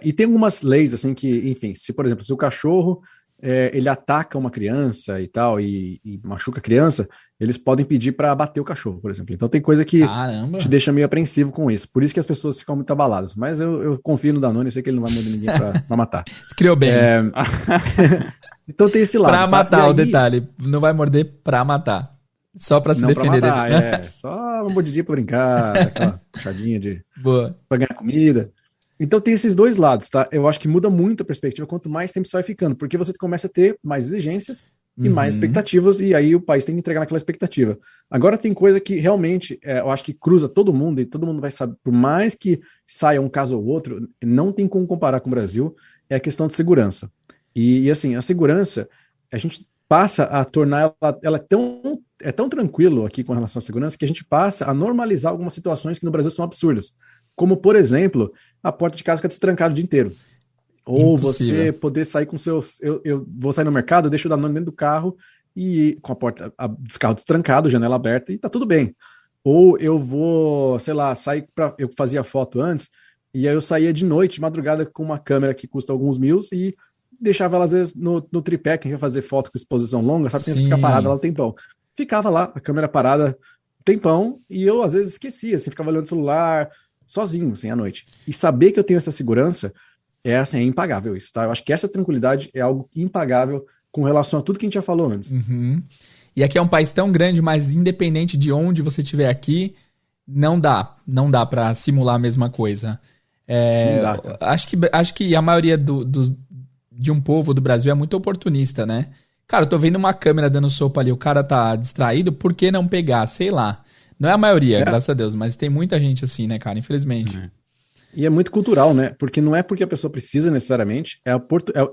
E tem algumas leis, assim, que, enfim, se, por exemplo, se o cachorro ele ataca uma criança e tal, e machuca a criança, eles podem pedir para abater o cachorro, por exemplo. Então tem coisa que Caramba. te deixa meio apreensivo com isso. Por isso que as pessoas ficam muito abaladas. Mas eu confio no Danone, eu sei que ele não vai mandar ninguém pra matar. Criou bem. Então tem esse lado. Pra matar, aí, o detalhe. Não vai morder pra matar. Só pra se não defender pra matar, dele. só uma mordidinha pra brincar, aquela puxadinha Boa. pra ganhar comida. Então tem esses dois lados, tá? Eu acho que muda muito a perspectiva quanto mais tempo você vai ficando, porque você começa a ter mais exigências e mais expectativas, e aí o país tem que entregar naquela expectativa. Agora tem coisa que realmente, eu acho que cruza todo mundo, e todo mundo vai saber, por mais que saia um caso ou outro, não tem como comparar com o Brasil, é a questão de segurança. E assim, a segurança, a gente passa a tornar ela tão tranquilo aqui com relação à segurança, que a gente passa a normalizar algumas situações que no Brasil são absurdas. Como, por exemplo, a porta de casa fica destrancada o dia inteiro. Ou Impossível. você poder sair com seus... Eu vou sair no mercado, eu deixo o Danone dentro do carro e com a porta dos carros destrancado, janela aberta, e tá tudo bem. Ou eu vou, sei lá, sair para... Eu fazia foto antes, e aí eu saía de noite, de madrugada, com uma câmera que custa alguns mil, e deixava ela, às vezes, no tripé, que ia fazer foto com exposição longa, sabe? Tem que ficar parada lá um tempão. Ficava lá, a câmera parada um tempão, e eu, às vezes, esquecia, assim, ficava olhando o celular, sozinho, assim, à noite. E saber que eu tenho essa segurança assim, é impagável isso, tá? Eu acho que essa tranquilidade é algo impagável com relação a tudo que a gente já falou antes. E aqui é um país tão grande, mas independente de onde você estiver aqui, não dá pra simular a mesma coisa. Não dá, cara. Acho que a maioria de um povo do Brasil é muito oportunista, né? Cara, eu tô vendo uma câmera dando sopa ali, o cara tá distraído, por que não pegar? Sei lá. Não é a maioria, graças a Deus, mas tem muita gente assim, né, cara? Infelizmente. E é muito cultural, né? Porque não é porque a pessoa precisa necessariamente,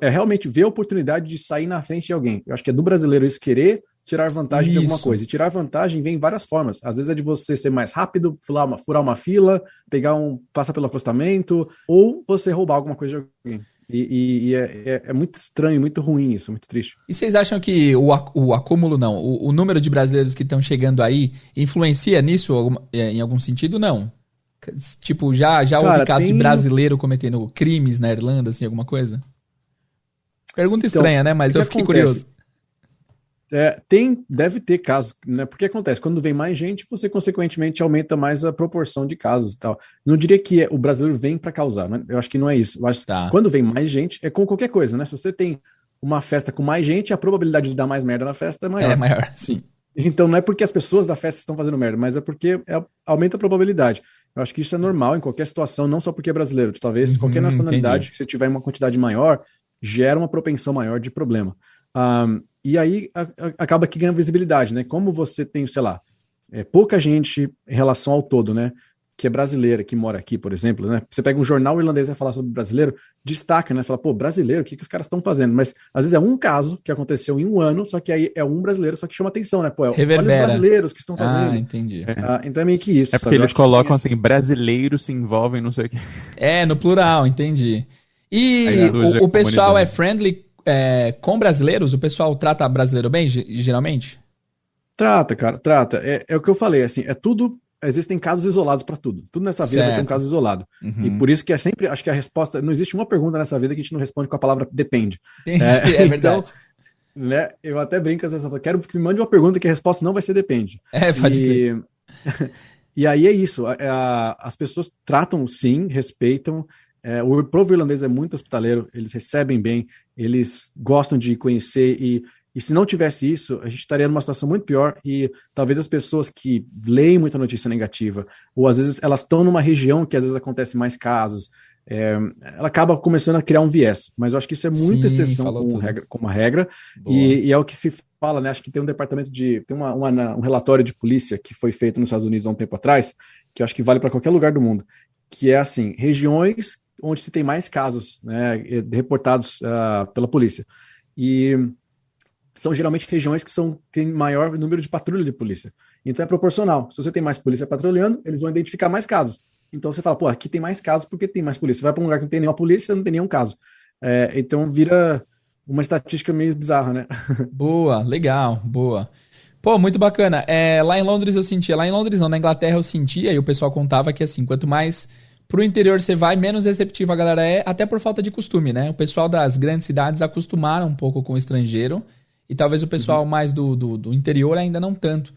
é realmente ver a oportunidade de sair na frente de alguém. Eu acho que é do brasileiro isso, querer tirar vantagem de alguma coisa. E tirar vantagem vem em várias formas. Às vezes é de você ser mais rápido, furar uma fila, passar pelo acostamento, ou você roubar alguma coisa de alguém. E é muito estranho, muito ruim isso, muito triste. E vocês acham que o acúmulo, não, o número de brasileiros que estão chegando aí influencia nisso em algum sentido? Não. Tipo, já houve caso de brasileiro cometendo crimes na Irlanda, assim, alguma coisa? Pergunta estranha, né? Mas eu fiquei curioso. Deve ter casos, né? Porque acontece, quando vem mais gente, você consequentemente aumenta mais a proporção de casos e tal. Não diria que o brasileiro vem para causar, né? Eu acho que não é isso. Mas quando vem mais gente, é com qualquer coisa, né? Se você tem uma festa com mais gente, a probabilidade de dar mais merda na festa é maior. É maior, sim. Então não é porque as pessoas da festa estão fazendo merda, mas é porque aumenta a probabilidade. Eu acho que isso é normal em qualquer situação, não só porque é brasileiro. Talvez qualquer nacionalidade, se você tiver uma quantidade maior, gera uma propensão maior de problema. E aí acaba que ganha visibilidade, né? Como você tem, sei lá, pouca gente em relação ao todo, né? Que é brasileira, que mora aqui, por exemplo, né? Você pega um jornal irlandês e vai falar sobre brasileiro, destaca, né? Fala, pô, brasileiro, o que os caras estão fazendo? Mas às vezes é um caso que aconteceu em um ano, só que aí é um brasileiro, só que chama atenção, né? Pô, olha os brasileiros que estão fazendo. Entendi. Então é meio que isso. É porque eles colocam assim, brasileiros se envolvem, não sei o quê. No plural, entendi. E o pessoal é friendly com brasileiros? O pessoal trata brasileiro bem, geralmente? Trata, cara, trata. É o que eu falei, assim, tudo... Existem casos isolados para tudo. Tudo nessa vida vai ter um caso isolado. E por isso que é sempre, acho que a resposta, não existe uma pergunta nessa vida que a gente não responde com a palavra depende. Entendi, é verdade. Então, né, eu até brinco, às vezes eu falo, quero que me mande uma pergunta que a resposta não vai ser depende. Pode crer. E aí é isso, as pessoas tratam sim, respeitam. O povo irlandês é muito hospitaleiro, eles recebem bem, eles gostam de conhecer e se não tivesse isso, a gente estaria numa situação muito pior e talvez as pessoas que leem muita notícia negativa, ou às vezes elas estão numa região que às vezes acontece mais casos, ela acaba começando a criar um viés. Mas eu acho que isso é muita exceção com uma regra e é o que se fala, né? Acho que tem um departamento tem um relatório de polícia que foi feito nos Estados Unidos há um tempo atrás, que eu acho que vale para qualquer lugar do mundo, que é assim, regiões onde se tem mais casos, né, reportados pela polícia. E são geralmente regiões que têm maior número de patrulha de polícia. Então é proporcional. Se você tem mais polícia patrulhando, eles vão identificar mais casos. Então você fala, pô, aqui tem mais casos porque tem mais polícia. Você vai para um lugar que não tem nenhuma polícia, não tem nenhum caso. Então vira uma estatística meio bizarra, né? Boa, legal, boa. Pô, muito bacana. Lá em Londres eu sentia, lá em Londres não, na Inglaterra eu sentia, e o pessoal contava que assim, quanto mais pro interior você vai, menos receptiva a galera até por falta de costume, né? O pessoal das grandes cidades acostumaram um pouco com o estrangeiro, e talvez o pessoal mais do interior ainda não tanto.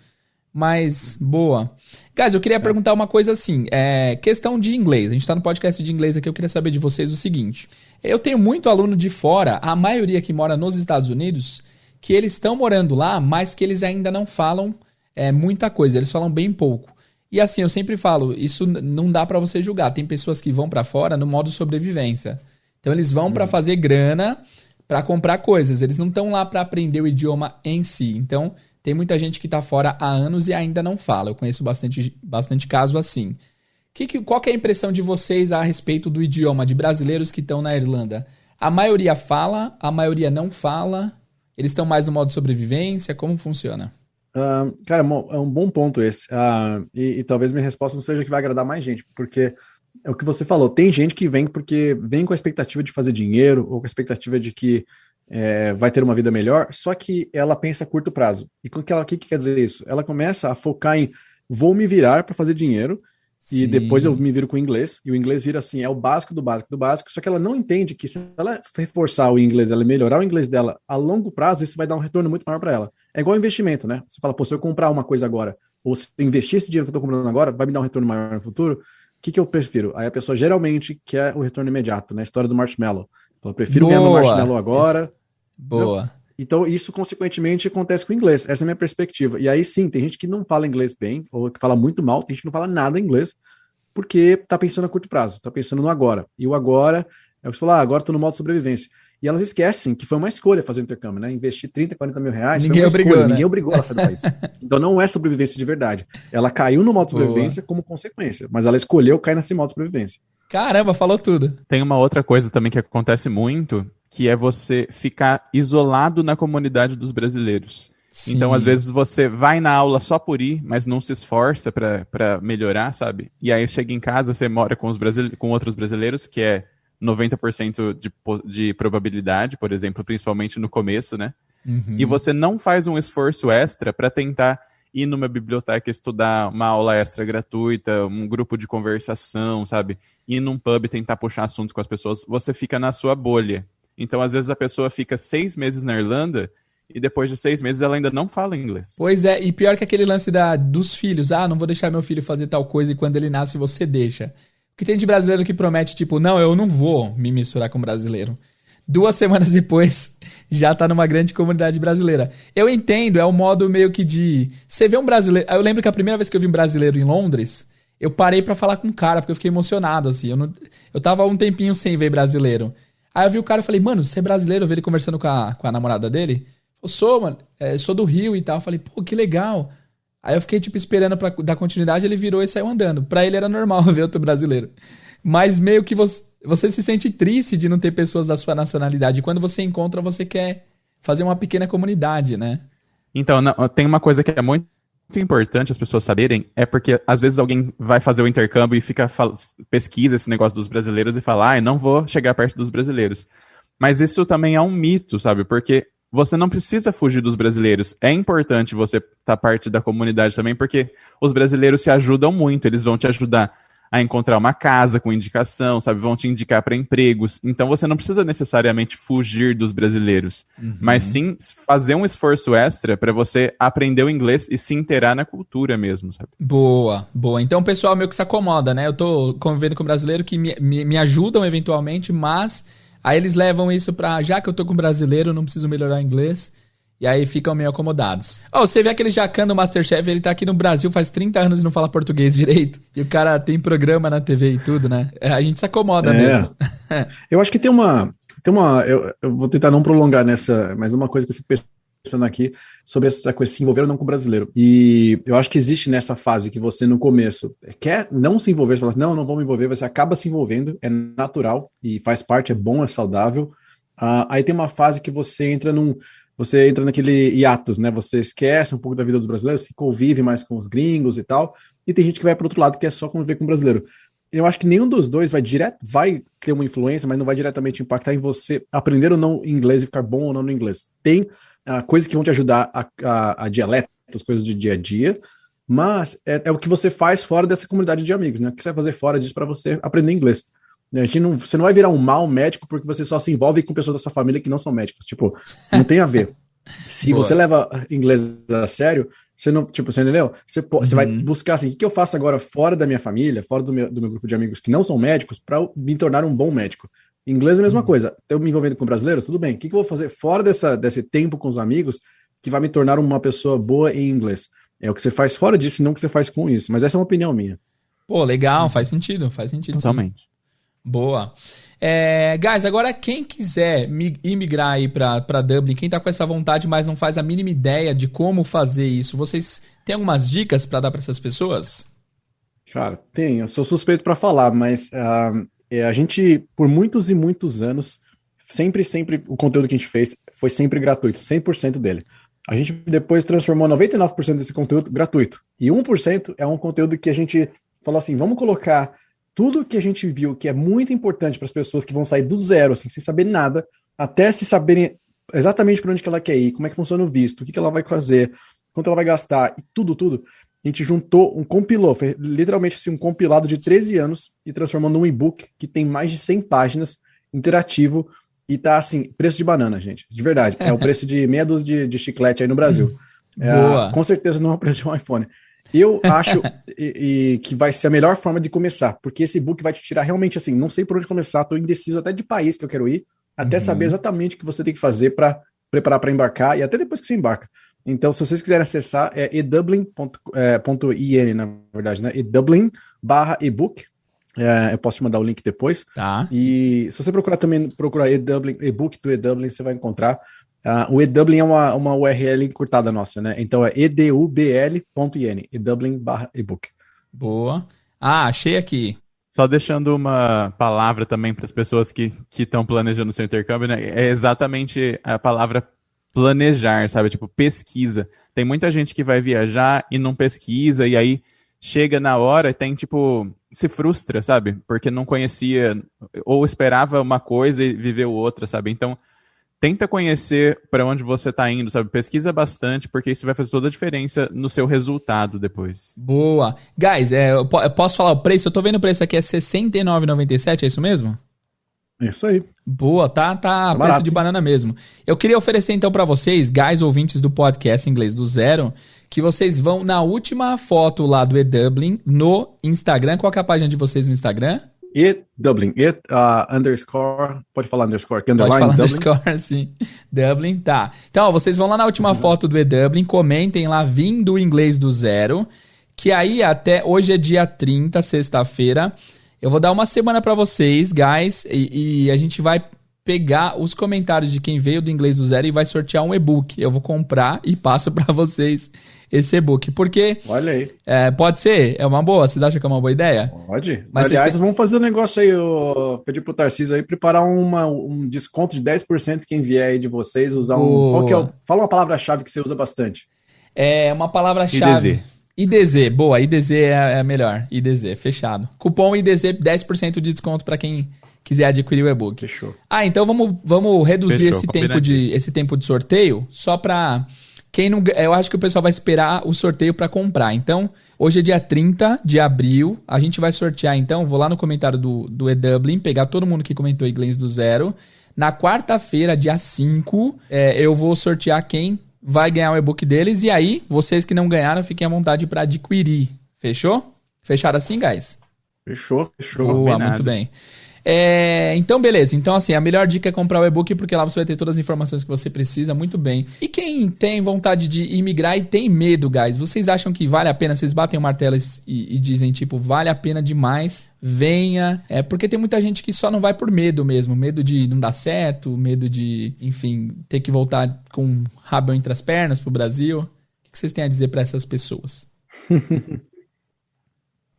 Mas, boa. Guys, eu queria perguntar uma coisa assim, questão de inglês. A gente tá no podcast de inglês aqui, eu queria saber de vocês o seguinte. Eu tenho muito aluno de fora, a maioria que mora nos Estados Unidos, que eles estão morando lá, mas que eles ainda não falam muita coisa, eles falam bem pouco. E assim, eu sempre falo, isso não dá pra você julgar. Tem pessoas que vão pra fora no modo sobrevivência. Então eles vão pra fazer grana, para comprar coisas. Eles não estão lá para aprender o idioma em si. Então, tem muita gente que está fora há anos e ainda não fala. Eu conheço bastante caso assim. Qual que é a impressão de vocês a respeito do idioma de brasileiros que estão na Irlanda? A maioria fala, a maioria não fala? Eles estão mais no modo sobrevivência? Como funciona? Cara, é um bom ponto esse. E talvez minha resposta não seja que vai agradar mais gente, porque é o que você falou. Tem gente que vem porque vem com a expectativa de fazer dinheiro ou com a expectativa de que vai ter uma vida melhor, só que ela pensa a curto prazo. E o que quer dizer isso? Ela começa a focar em vou me virar para fazer dinheiro. E depois eu me viro com o inglês, e o inglês vira assim, é o básico do básico do básico, só que ela não entende que se ela reforçar o inglês, ela melhorar o inglês dela a longo prazo, isso vai dar um retorno muito maior para ela. É igual investimento, né? Você fala, pô, se eu comprar uma coisa agora, ou se eu investir esse dinheiro que eu tô comprando agora, vai me dar um retorno maior no futuro, o que eu prefiro? Aí a pessoa geralmente quer o retorno imediato, né? A história do marshmallow. Fala, prefiro ganhar no marshmallow agora. Boa. Então, isso, consequentemente, acontece com o inglês. Essa é a minha perspectiva. E aí, sim, tem gente que não fala inglês bem, ou que fala muito mal, tem gente que não fala nada inglês, porque tá pensando a curto prazo, tá pensando no agora. E o agora, é o que você falou, agora tô no modo sobrevivência. E elas esquecem que foi uma escolha fazer o intercâmbio, né? Investir 30, 40 mil reais, ninguém obrigou, né? Ninguém obrigou ela a sair do país. Então não é sobrevivência de verdade. Ela caiu no modo sobrevivência como consequência, mas ela escolheu cair nesse modo sobrevivência. Caramba, falou tudo. Tem uma outra coisa também que acontece muito, que é você ficar isolado na comunidade dos brasileiros. Sim. Então, às vezes, você vai na aula só por ir, mas não se esforça pra melhorar, sabe? E aí, chega em casa, você mora com outros brasileiros, que é 90% de probabilidade, por exemplo, principalmente no começo, né? Uhum. E você não faz um esforço extra para tentar ir numa biblioteca estudar uma aula extra gratuita, um grupo de conversação, sabe? Ir num pub tentar puxar assunto com as pessoas, você fica na sua bolha. Então, às vezes, a pessoa fica 6 meses na Irlanda e depois de 6 meses ela ainda não fala inglês. Pois é, e pior que aquele lance dos filhos. Não vou deixar meu filho fazer tal coisa e quando ele nasce você deixa. Porque tem de brasileiro que promete, tipo, não, eu não vou me misturar com brasileiro. 2 semanas depois, já tá numa grande comunidade brasileira. Eu entendo, é um modo meio que de... Você vê um brasileiro... Eu lembro que a primeira vez que eu vi um brasileiro em Londres, eu parei pra falar com um cara, porque eu fiquei emocionado, assim. Eu tava um tempinho sem ver brasileiro. Aí eu vi o cara e falei, mano, você é brasileiro? Eu vi ele conversando com a namorada dele. Eu sou, mano, sou do Rio e tal. Eu falei, pô, que legal. Aí eu fiquei, tipo, esperando pra dar continuidade, ele virou e saiu andando. Pra ele era normal ver outro brasileiro. Mas meio que você se sente triste de não ter pessoas da sua nacionalidade. E quando você encontra, você quer fazer uma pequena comunidade, né? Então, tem uma coisa que é muito importante as pessoas saberem, é porque às vezes alguém vai fazer o intercâmbio e pesquisa esse negócio dos brasileiros e fala, não vou chegar perto dos brasileiros. Mas isso também é um mito, sabe? Porque você não precisa fugir dos brasileiros. É importante você estar parte da comunidade também, porque os brasileiros se ajudam muito. Eles vão te ajudar a encontrar uma casa com indicação, sabe? Vão te indicar para empregos. Então você não precisa necessariamente fugir dos brasileiros, mas sim fazer um esforço extra para você aprender o inglês e se inteirar na cultura mesmo, sabe? Boa, boa. Então o pessoal meio que se acomoda, né? Eu tô convivendo com brasileiro que me ajudam eventualmente, mas aí eles levam isso pra, já que eu tô com brasileiro, eu não preciso melhorar o inglês. E aí ficam meio acomodados. Você vê aquele Jacan do Masterchef, ele tá aqui no Brasil faz 30 anos e não fala português direito. E o cara tem programa na TV e tudo, né? A gente se acomoda mesmo. Eu acho que tem uma eu vou tentar não prolongar nessa, mas uma coisa que eu fico pensando aqui sobre essa coisa de se envolver ou não com o brasileiro. E eu acho que existe nessa fase que você no começo quer não se envolver, você fala assim, não vou me envolver, você acaba se envolvendo, é natural e faz parte, é bom, é saudável. Aí tem uma fase que você entra naquele hiatus, né? Você esquece um pouco da vida dos brasileiros, se convive mais com os gringos e tal, e tem gente que vai para outro lado que é só conviver com o brasileiro. Eu acho que nenhum dos dois vai ter uma influência, mas não vai diretamente impactar em você aprender ou não inglês e ficar bom ou não no inglês. Tem coisas que vão te ajudar a dialetos, coisas de dia a dia, mas é o que você faz fora dessa comunidade de amigos, né? O que você vai fazer fora disso para você aprender inglês? Você não vai virar um mau médico porque você só se envolve com pessoas da sua família que não são médicos. Tipo, não tem a ver. Se você leva inglês a sério, você não, tipo, você entendeu? Você vai buscar assim, o que eu faço agora fora da minha família, fora do meu grupo de amigos que não são médicos, para me tornar um bom médico. Inglês é a mesma coisa. Eu me envolvendo com brasileiros, tudo bem. O que eu vou fazer fora desse tempo com os amigos que vai me tornar uma pessoa boa em inglês? É o que você faz fora disso e não o que você faz com isso. Mas essa é uma opinião minha. Pô, legal, faz sentido. Totalmente. Boa. Guys, agora quem quiser imigrar aí pra Dublin, quem tá com essa vontade, mas não faz a mínima ideia de como fazer isso, vocês têm algumas dicas pra dar pra essas pessoas? Cara, tem, eu sou suspeito para falar, mas a gente, por muitos e muitos anos, sempre, o conteúdo que a gente fez foi sempre gratuito, 100% dele. A gente depois transformou 99% desse conteúdo gratuito. E 1% é um conteúdo que a gente falou assim, vamos colocar tudo que a gente viu que é muito importante para as pessoas que vão sair do zero, assim, sem saber nada, até se saberem exatamente para onde que ela quer ir, como é que funciona o visto, o que ela vai fazer, quanto ela vai gastar, e tudo. A gente juntou, compilou, foi literalmente assim, um compilado de 13 anos e transformou num e-book que tem mais de 100 páginas, interativo, e tá assim, preço de banana, gente, de verdade. É o preço de meia dúzia de chiclete aí no Brasil. Boa. Com certeza não é o preço de um iPhone. Eu acho que vai ser a melhor forma de começar, porque esse e-book vai te tirar realmente assim, não sei por onde começar, tô indeciso até de país que eu quero ir, até saber exatamente o que você tem que fazer para preparar para embarcar e até depois que você embarca. Então, se vocês quiserem acessar, é edublin.in, na verdade, né? edublin/ebook. Eu posso te mandar o link depois. Tá. E se você procurar Edublin, ebook do Edublin, você vai encontrar. O Edublin é uma URL encurtada nossa, né? Então é edubl.in, edublin/ebook. Boa. Achei aqui. Só deixando uma palavra também para as pessoas que estão planejando seu intercâmbio, né? É exatamente a palavra planejar, sabe? Tipo, pesquisa. Tem muita gente que vai viajar e não pesquisa, e aí chega na hora e tem, tipo, se frustra, sabe? Porque não conhecia, ou esperava uma coisa e viveu outra, sabe? Então, tenta conhecer para onde você está indo, sabe? Pesquisa bastante, porque isso vai fazer toda a diferença no seu resultado depois. Boa. Guys, eu posso falar o preço? Eu tô vendo o preço aqui, é R$ 69,97, é isso mesmo? Isso aí. Boa, tá preço barato, de banana mesmo. Eu queria oferecer então pra vocês, guys ouvintes do podcast Inglês do Zero, que vocês vão na última foto lá do Edublin no Instagram. Qual que é a página de vocês no Instagram? Dublin, underscore, pode falar underscore, que Pode underline, falar Dublin. underscore, sim. Dublin, tá. Então, ó, vocês vão lá na última foto do Edublin, comentem lá, vim do Inglês do Zero, que aí até hoje é dia 30, sexta-feira. Eu vou dar uma semana pra vocês, guys, e a gente vai pegar os comentários de quem veio do Inglês do Zero e vai sortear um e-book. Eu vou comprar e passo pra vocês esse e-book. Porque, Olha aí. pode ser? É uma boa? Vocês acham que é uma boa ideia? Pode. Mas Aliás, vamos fazer um negócio aí, eu pedi pro Tarcísio aí preparar um desconto de 10% quem vier aí de vocês, usar Boa. qual que é fala uma palavra-chave que você usa bastante. É uma palavra-chave. IDZ. Boa, IDZ é a melhor. IDZ, fechado. Cupom IDZ, 10% de desconto pra quem quiser adquirir o e-book. Fechou. Então vamos reduzir Fechou, esse tempo de sorteio só pra quem não... Eu acho que o pessoal vai esperar o sorteio pra comprar. Então, hoje é dia 30 de abril. A gente vai sortear, então, vou lá no comentário do Edublin, pegar todo mundo que comentou Inglês do Zero. Na quarta-feira, dia 5, eu vou sortear quem vai ganhar o e-book deles. E aí, vocês que não ganharam, fiquem à vontade pra adquirir. Fechou? Fechado assim, guys? Fechou. Boa, combinado. muito bem. Então, beleza. Então, assim, a melhor dica é comprar o e-book, porque lá você vai ter todas as informações que você precisa. Muito bem. E quem tem vontade de imigrar e tem medo, guys, vocês acham que vale a pena? Vocês batem o martelo e dizem, tipo, vale a pena demais, venha. Porque tem muita gente que só não vai por medo mesmo. Medo de não dar certo, medo de, enfim, ter que voltar com um rabão entre as pernas pro Brasil. O que vocês têm a dizer pra essas pessoas?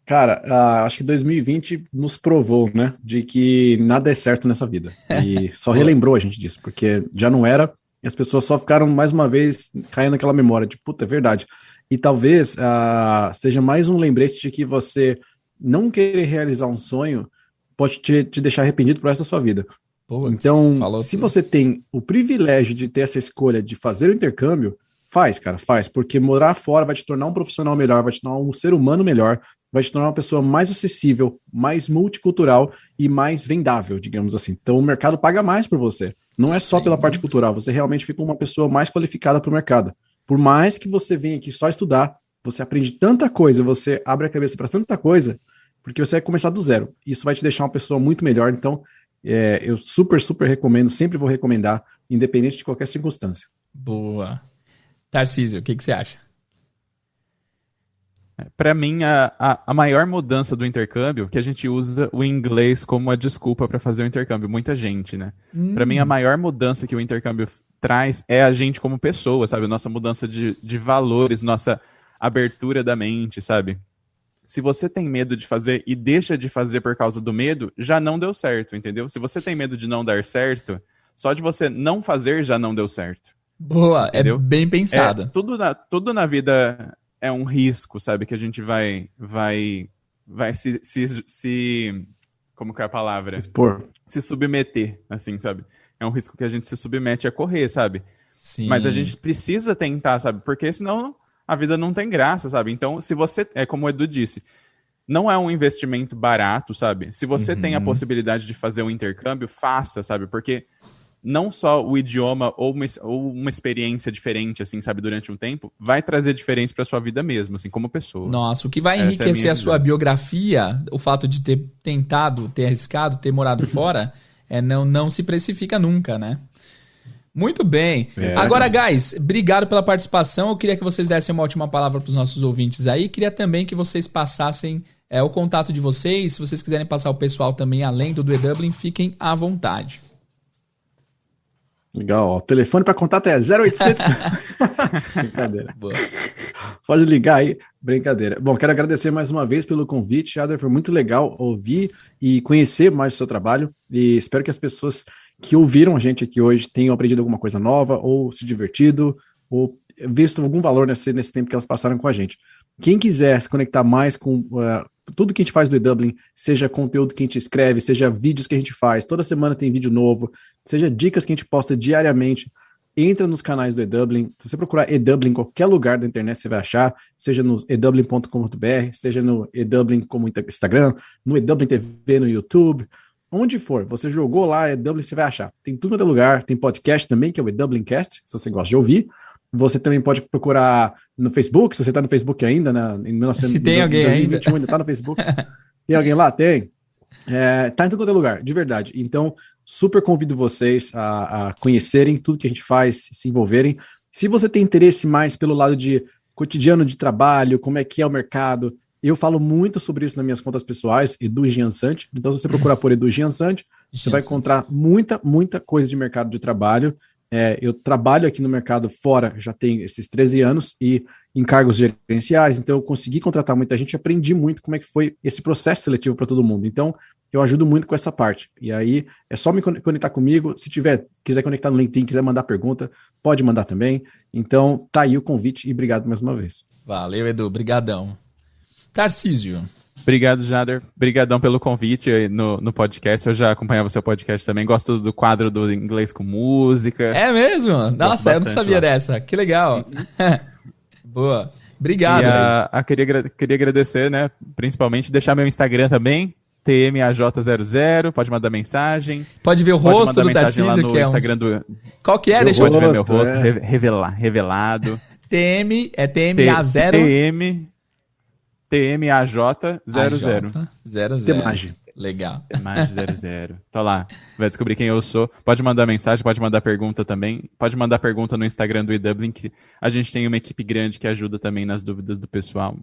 Cara, acho que 2020 nos provou, né, de que nada é certo nessa vida. E só relembrou a gente disso, porque já não era, e as pessoas só ficaram mais uma vez caindo naquela memória de, puta, é verdade. E talvez seja mais um lembrete de que você não querer realizar um sonho pode te deixar arrependido pro resto da sua vida. Então, se você tem o privilégio de ter essa escolha de fazer o intercâmbio, faz, cara, faz, porque morar fora vai te tornar um profissional melhor, vai te tornar um ser humano melhor, vai te tornar uma pessoa mais acessível, mais multicultural e mais vendável, digamos assim. Então o mercado paga mais por você. Não é só pela parte cultural, você realmente fica uma pessoa mais qualificada para o mercado. Por mais que você venha aqui só estudar, você aprende tanta coisa, você abre a cabeça para tanta coisa, porque você vai começar do zero. Isso vai te deixar uma pessoa muito melhor. Então eu super, super recomendo, sempre vou recomendar, independente de qualquer circunstância. Boa. Tarcísio, o que você acha? Pra mim, a maior mudança do intercâmbio, que a gente usa o inglês como a desculpa pra fazer o intercâmbio, muita gente, né? Pra mim, a maior mudança que o intercâmbio traz é a gente como pessoa, sabe? Nossa mudança de valores, nossa abertura da mente, sabe? Se você tem medo de fazer e deixa de fazer por causa do medo, já não deu certo, entendeu? Se você tem medo de não dar certo, só de você não fazer já não deu certo. Boa, entendeu? É bem pensado. Tudo na vida é um risco, sabe? Que a gente vai se como que é a palavra? Expor. Se submeter, assim, sabe? É um risco que a gente se submete a correr, sabe? Sim. Mas a gente precisa tentar, sabe? Porque senão a vida não tem graça, sabe? Então, se você, é como o Edu disse, não é um investimento barato, sabe? Se você tem a possibilidade de fazer um intercâmbio, faça, sabe? Porque não só o idioma ou uma experiência diferente, assim, sabe, durante um tempo, vai trazer diferença para sua vida mesmo, assim, como pessoa. Nossa, o que vai enriquecer a sua biografia, o fato de ter tentado, ter arriscado, ter morado fora, não se precifica nunca, né? Muito bem. Agora, guys, obrigado pela participação. Eu queria que vocês dessem uma última palavra para os nossos ouvintes aí. Queria também que vocês passassem o contato de vocês. Se vocês quiserem passar o pessoal também, além do eDublin, fiquem à vontade. Legal, ó. O telefone para contato é 0800. Brincadeira. Boa. Pode ligar aí, brincadeira. Bom, quero agradecer mais uma vez pelo convite, Jader. Foi muito legal ouvir e conhecer mais o seu trabalho. E espero que as pessoas que ouviram a gente aqui hoje tenham aprendido alguma coisa nova, ou se divertido, ou visto algum valor nesse tempo que elas passaram com a gente. Quem quiser se conectar mais com tudo que a gente faz do eDublin, seja conteúdo que a gente escreve, seja vídeos que a gente faz, toda semana tem vídeo novo, seja dicas que a gente posta diariamente, entra nos canais do eDublin. Se você procurar eDublin em qualquer lugar da internet, você vai achar, seja no edublin.com.br, seja no eDublin como Instagram, no eDublin TV, no YouTube, onde for, você jogou lá, eDublin, você vai achar. Tem tudo quanto é lugar, tem podcast também, que é o eDublincast, se você gosta de ouvir. Você também pode procurar no Facebook, se você está no Facebook ainda, em 1900, se tem alguém 2021 ainda está no Facebook. Tem alguém lá? Tem. Tá em tudo quanto é lugar, de verdade. Então, super convido vocês a conhecerem tudo que a gente faz, se envolverem. Se você tem interesse mais pelo lado de cotidiano de trabalho, como é que é o mercado, eu falo muito sobre isso nas minhas contas pessoais, Edu Giansante. Então, se você procurar por Edu Giansante, você vai encontrar muita coisa de mercado de trabalho. Eu trabalho aqui no mercado fora, já tenho esses 13 anos, e em cargos gerenciais, então eu consegui contratar muita gente, aprendi muito como é que foi esse processo seletivo para todo mundo. Então, eu ajudo muito com essa parte. E aí, é só me conectar comigo. Se quiser conectar no LinkedIn, quiser mandar pergunta, pode mandar também. Então, tá aí o convite e obrigado mais uma vez. Valeu, Edu. Brigadão. Tarcísio. Obrigado, Jader. Obrigadão pelo convite no podcast. Eu já acompanhava o seu podcast também. Gosto do quadro do Inglês com Música. É mesmo? Nossa, eu não sabia dessa. Que legal. Boa. Obrigado. Queria agradecer, né? Principalmente, deixar meu Instagram também, TMAJ00. Pode mandar mensagem. Pode ver o rosto do Tarcísio, lá no que é Instagram do... Qual que é? Deixa eu ver meu rosto, revelado. TMA0. TMAJ00. 00. Legal. TMAJ00. Tá lá. Vai descobrir quem eu sou. Pode mandar mensagem, pode mandar pergunta também. Pode mandar pergunta no Instagram do eDublin, que a gente tem uma equipe grande que ajuda também nas dúvidas do pessoal.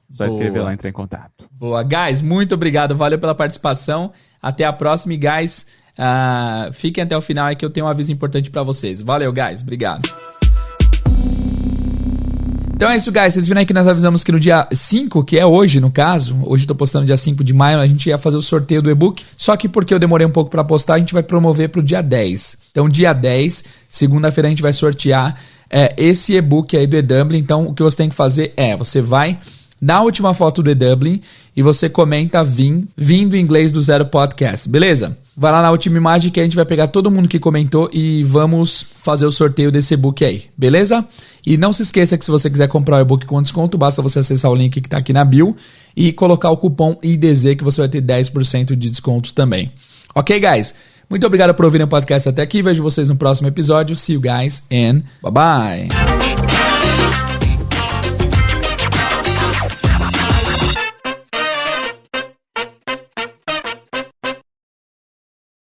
Só escrever lá e entrar em contato. Boa. Guys, muito obrigado. Valeu pela participação. Até a próxima. E, guys, fiquem até o final aí que eu tenho um aviso importante pra vocês. Valeu, guys. Obrigado. Então é isso, guys. Vocês viram aí que nós avisamos que no dia 5, que é hoje, no caso, hoje eu tô postando dia 5 de maio, a gente ia fazer o sorteio do e-book, só que porque eu demorei um pouco para postar, a gente vai promover pro dia 10. Então, dia 10, segunda-feira, a gente vai sortear esse e-book aí do eDublin. Então, o que você tem que fazer você vai na última foto do eDublin e você comenta vindo inglês do Zero Podcast, beleza? Vai lá na última imagem que a gente vai pegar todo mundo que comentou e vamos fazer o sorteio desse e-book aí, beleza? E não se esqueça que se você quiser comprar o e-book com desconto, basta você acessar o link que está aqui na bio e colocar o cupom IDZ que você vai ter 10% de desconto também. Ok, guys? Muito obrigado por ouvirem o podcast até aqui. Vejo vocês no próximo episódio. See you guys and bye-bye.